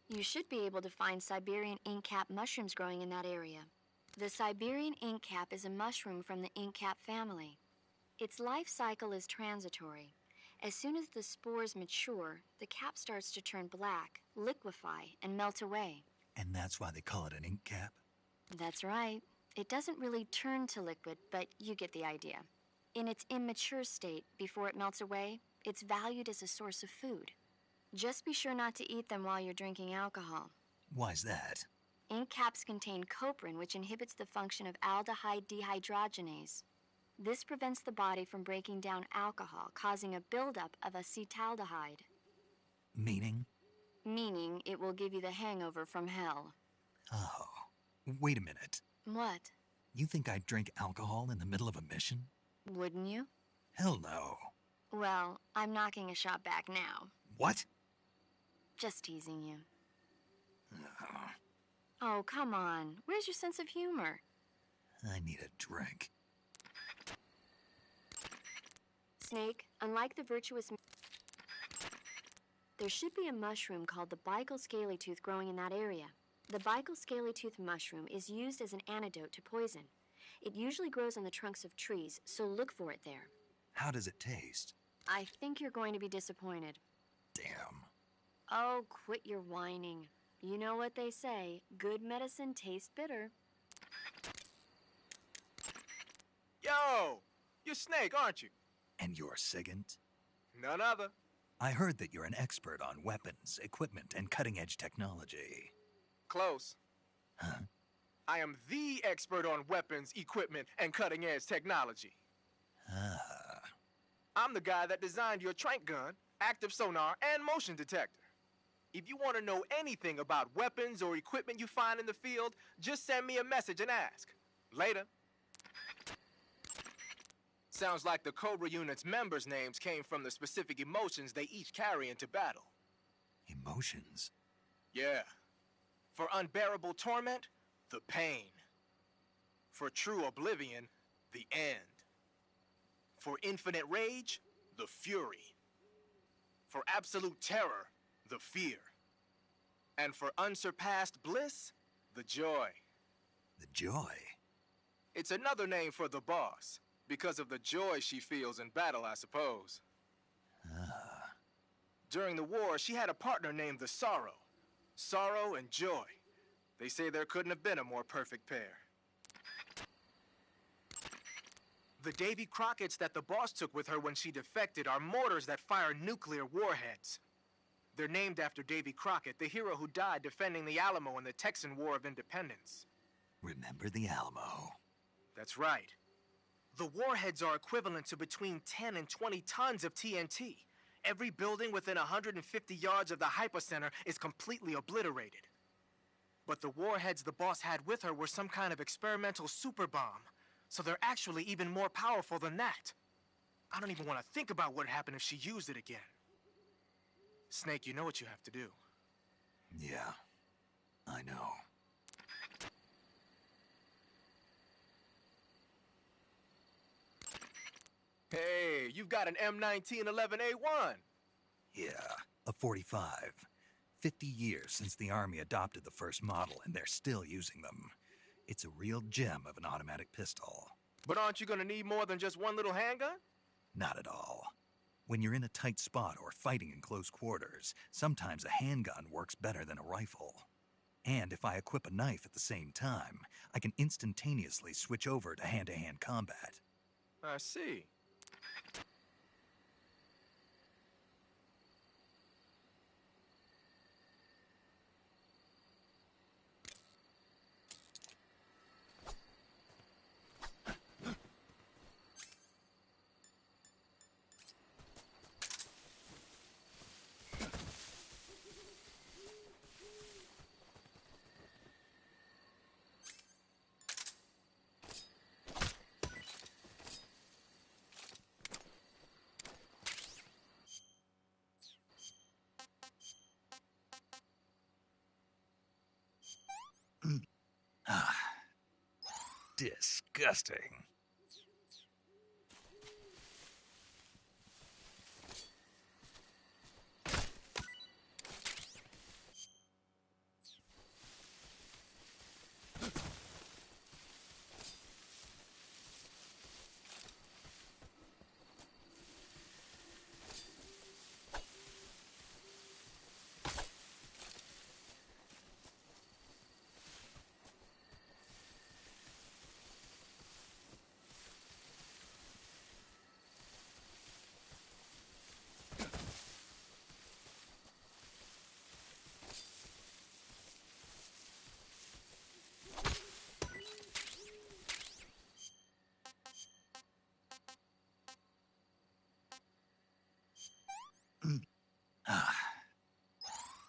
You should be able to find Siberian inkcap mushrooms growing in that area. The Siberian inkcap is a mushroom from the inkcap family. Its life cycle is transitory. As soon as the spores mature, the cap starts to turn black, liquefy, and melt away. And that's why they call it an ink cap? That's right. It doesn't really turn to liquid, but you get the idea. In its immature state, before it melts away, it's valued as a source of food. Just be sure not to eat them while you're drinking alcohol. Why's that? Ink caps contain coprin, which inhibits the function of aldehyde dehydrogenase. This prevents the body from breaking down alcohol, causing a buildup of acetaldehyde. Meaning? Meaning it will give you the hangover from hell. Oh, wait a minute. What? You think I'd drink alcohol in the middle of a mission? Wouldn't you? Hell no. Well, I'm knocking a shot back now. What? Just teasing you. Oh, come on. Where's your sense of humor? I need a drink. Snake, unlike the virtuous... There should be a mushroom called the Baikal scaly-tooth growing in that area. The Baikal scaly-tooth mushroom is used as an antidote to poison. It usually grows on the trunks of trees, so look for it there. How does it taste? I think you're going to be disappointed. Damn. Oh, quit your whining. You know what they say, good medicine tastes bitter. Yo! You're Snake, aren't you? And you're Sigint? None other. I heard that you're an expert on weapons, equipment, and cutting-edge technology. Close. Huh? I am the expert on weapons, equipment, and cutting-edge technology. Ah. I'm the guy that designed your trank gun, active sonar, and motion detector. If you want to know anything about weapons or equipment you find in the field, just send me a message and ask. Later. Sounds like the Cobra unit's members' names came from the specific emotions they each carry into battle. Emotions? Yeah. For unbearable torment, the pain. For true oblivion, the end. For infinite rage, the fury. For absolute terror, the fear. And for unsurpassed bliss, the joy. The joy? It's another name for the boss, because of the joy she feels in battle, I suppose. Ah. During the war, she had a partner named the Sorrow. Sorrow and joy. They say there couldn't have been a more perfect pair. The Davy Crockett's that the boss took with her when she defected are mortars that fire nuclear warheads. They're named after Davy Crockett, the hero who died defending the Alamo in the Texan War of Independence. Remember the Alamo? That's right. The warheads are equivalent to between 10 and 20 tons of TNT. Every building within 150 yards of the hypocenter is completely obliterated. But the warheads the boss had with her were some kind of experimental super bomb, so they're actually even more powerful than that. I don't even want to think about what happened if she used it again. Snake, you know what you have to do. Yeah, I know. Hey, you've got an M1911A1. Yeah, a 45. 50 years since the Army adopted the first model, and they're still using them. It's a real gem of an automatic pistol. But aren't you gonna need more than just one little handgun? Not at all. When you're in a tight spot or fighting in close quarters, sometimes a handgun works better than a rifle. And if I equip a knife at the same time, I can instantaneously switch over to hand-to-hand combat. I see. Disgusting.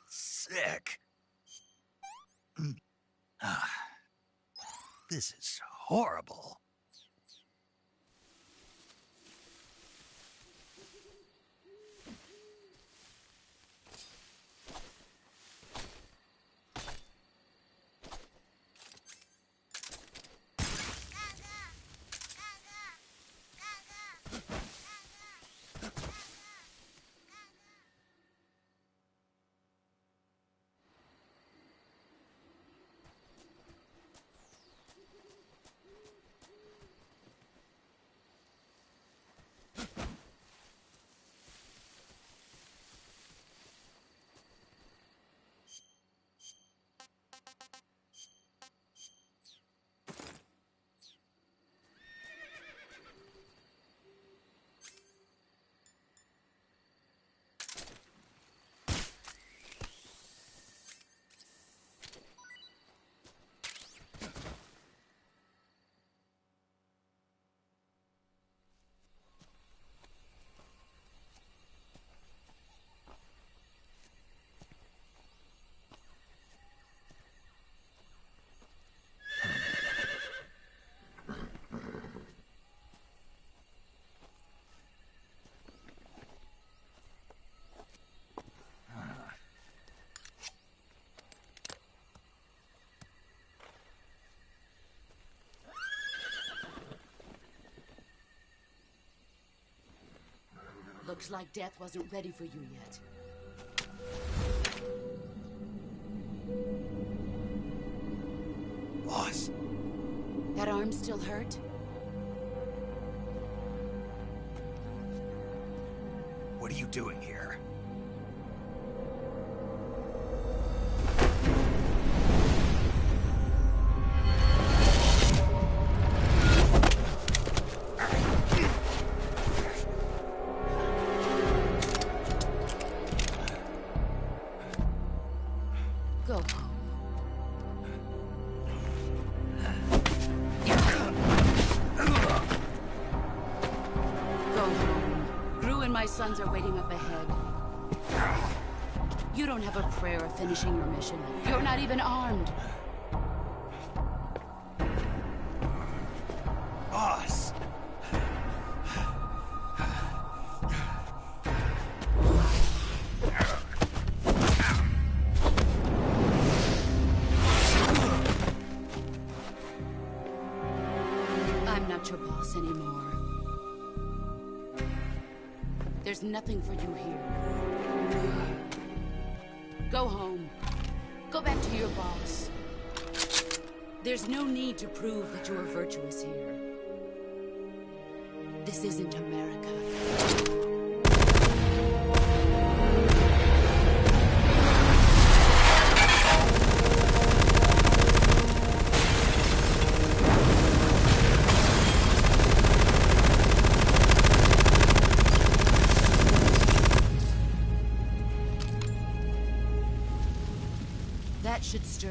Sick. This is horrible. Looks like death wasn't ready for you yet. Boss. That arm still hurt? What are you doing here? Go home. Go home. Gru and my sons are waiting up ahead. You don't have a prayer of finishing your mission. You're not even armed. Boss. I'm not your boss anymore. There's nothing for you here. Go home. Go back to your boss. There's no need to prove that you are virtuous here. This isn't America.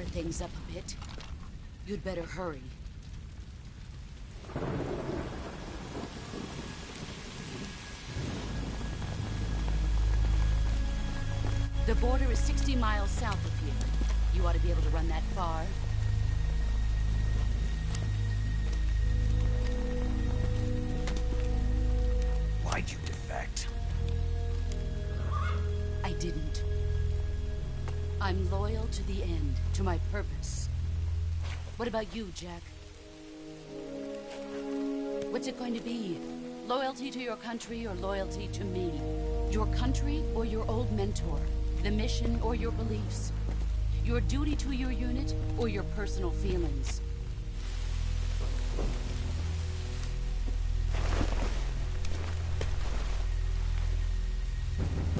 stir things up a bit. You'd better hurry. The border is 60 miles south of here. You ought to be able to run that far. Why'd you defect? I didn't. I'm loyal to the end, to my purpose. What about you, Jack? What's it going to be? Loyalty to your country or loyalty to me? Your country or your old mentor? The mission or your beliefs? Your duty to your unit or your personal feelings?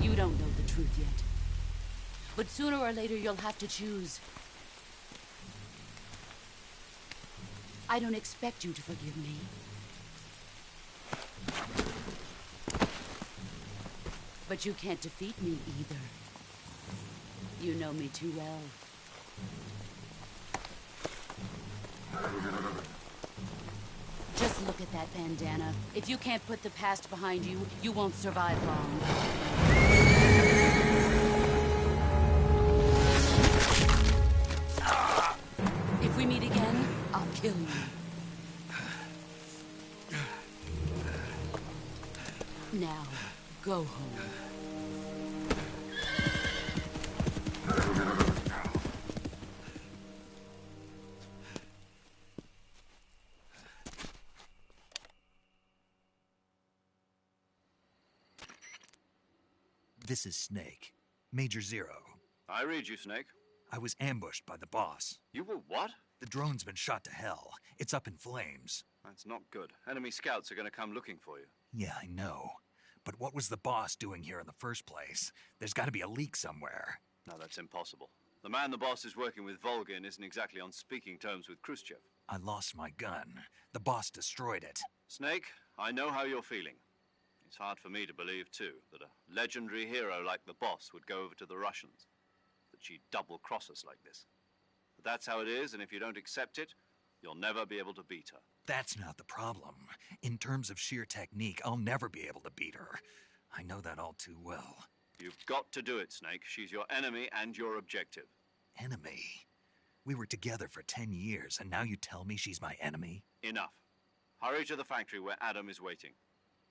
You don't know the truth yet. But sooner or later you'll have to choose. I don't expect you to forgive me. But you can't defeat me either. You know me too well. Just look at that bandana. If you can't put the past behind you, you won't survive long. If we meet again, I'll kill you. Now, go home. This is Snake. Major Zero. I read you, Snake. I was ambushed by the boss. You were what? The drone's been shot to hell. It's up in flames. That's not good. Enemy scouts are going to come looking for you. Yeah, I know. But what was the boss doing here in the first place? There's got to be a leak somewhere. No, that's impossible. The man the boss is working with, Volgin, isn't exactly on speaking terms with Khrushchev. I lost my gun. The boss destroyed it. Snake, I know how you're feeling. It's hard for me to believe, too, that a legendary hero like the boss would go over to the Russians. That she'd double-cross us like this. But that's how it is, and if you don't accept it, you'll never be able to beat her. That's not the problem. In terms of sheer technique, I'll never be able to beat her. I know that all too well. You've got to do it, Snake. She's your enemy and your objective. Enemy? We were together for 10 years, and now you tell me she's my enemy? Enough. Hurry to the factory where Adam is waiting.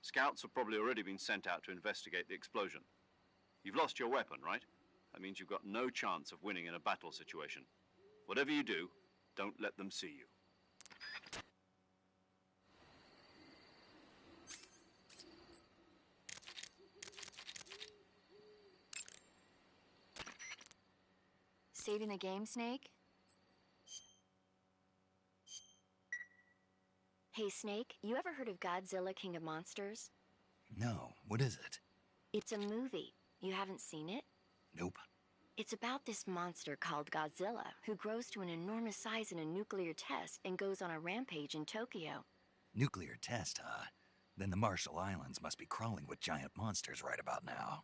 Scouts have probably already been sent out to investigate the explosion. You've lost your weapon, right? That means you've got no chance of winning in a battle situation. Whatever you do, don't let them see you. Saving the game, Snake? Hey, Snake, you ever heard of Godzilla, King of Monsters? No, what is it? It's a movie. You haven't seen it? Nope. It's about this monster called Godzilla, who grows to an enormous size in a nuclear test and goes on a rampage in Tokyo. Nuclear test, huh? Then the Marshall Islands must be crawling with giant monsters right about now.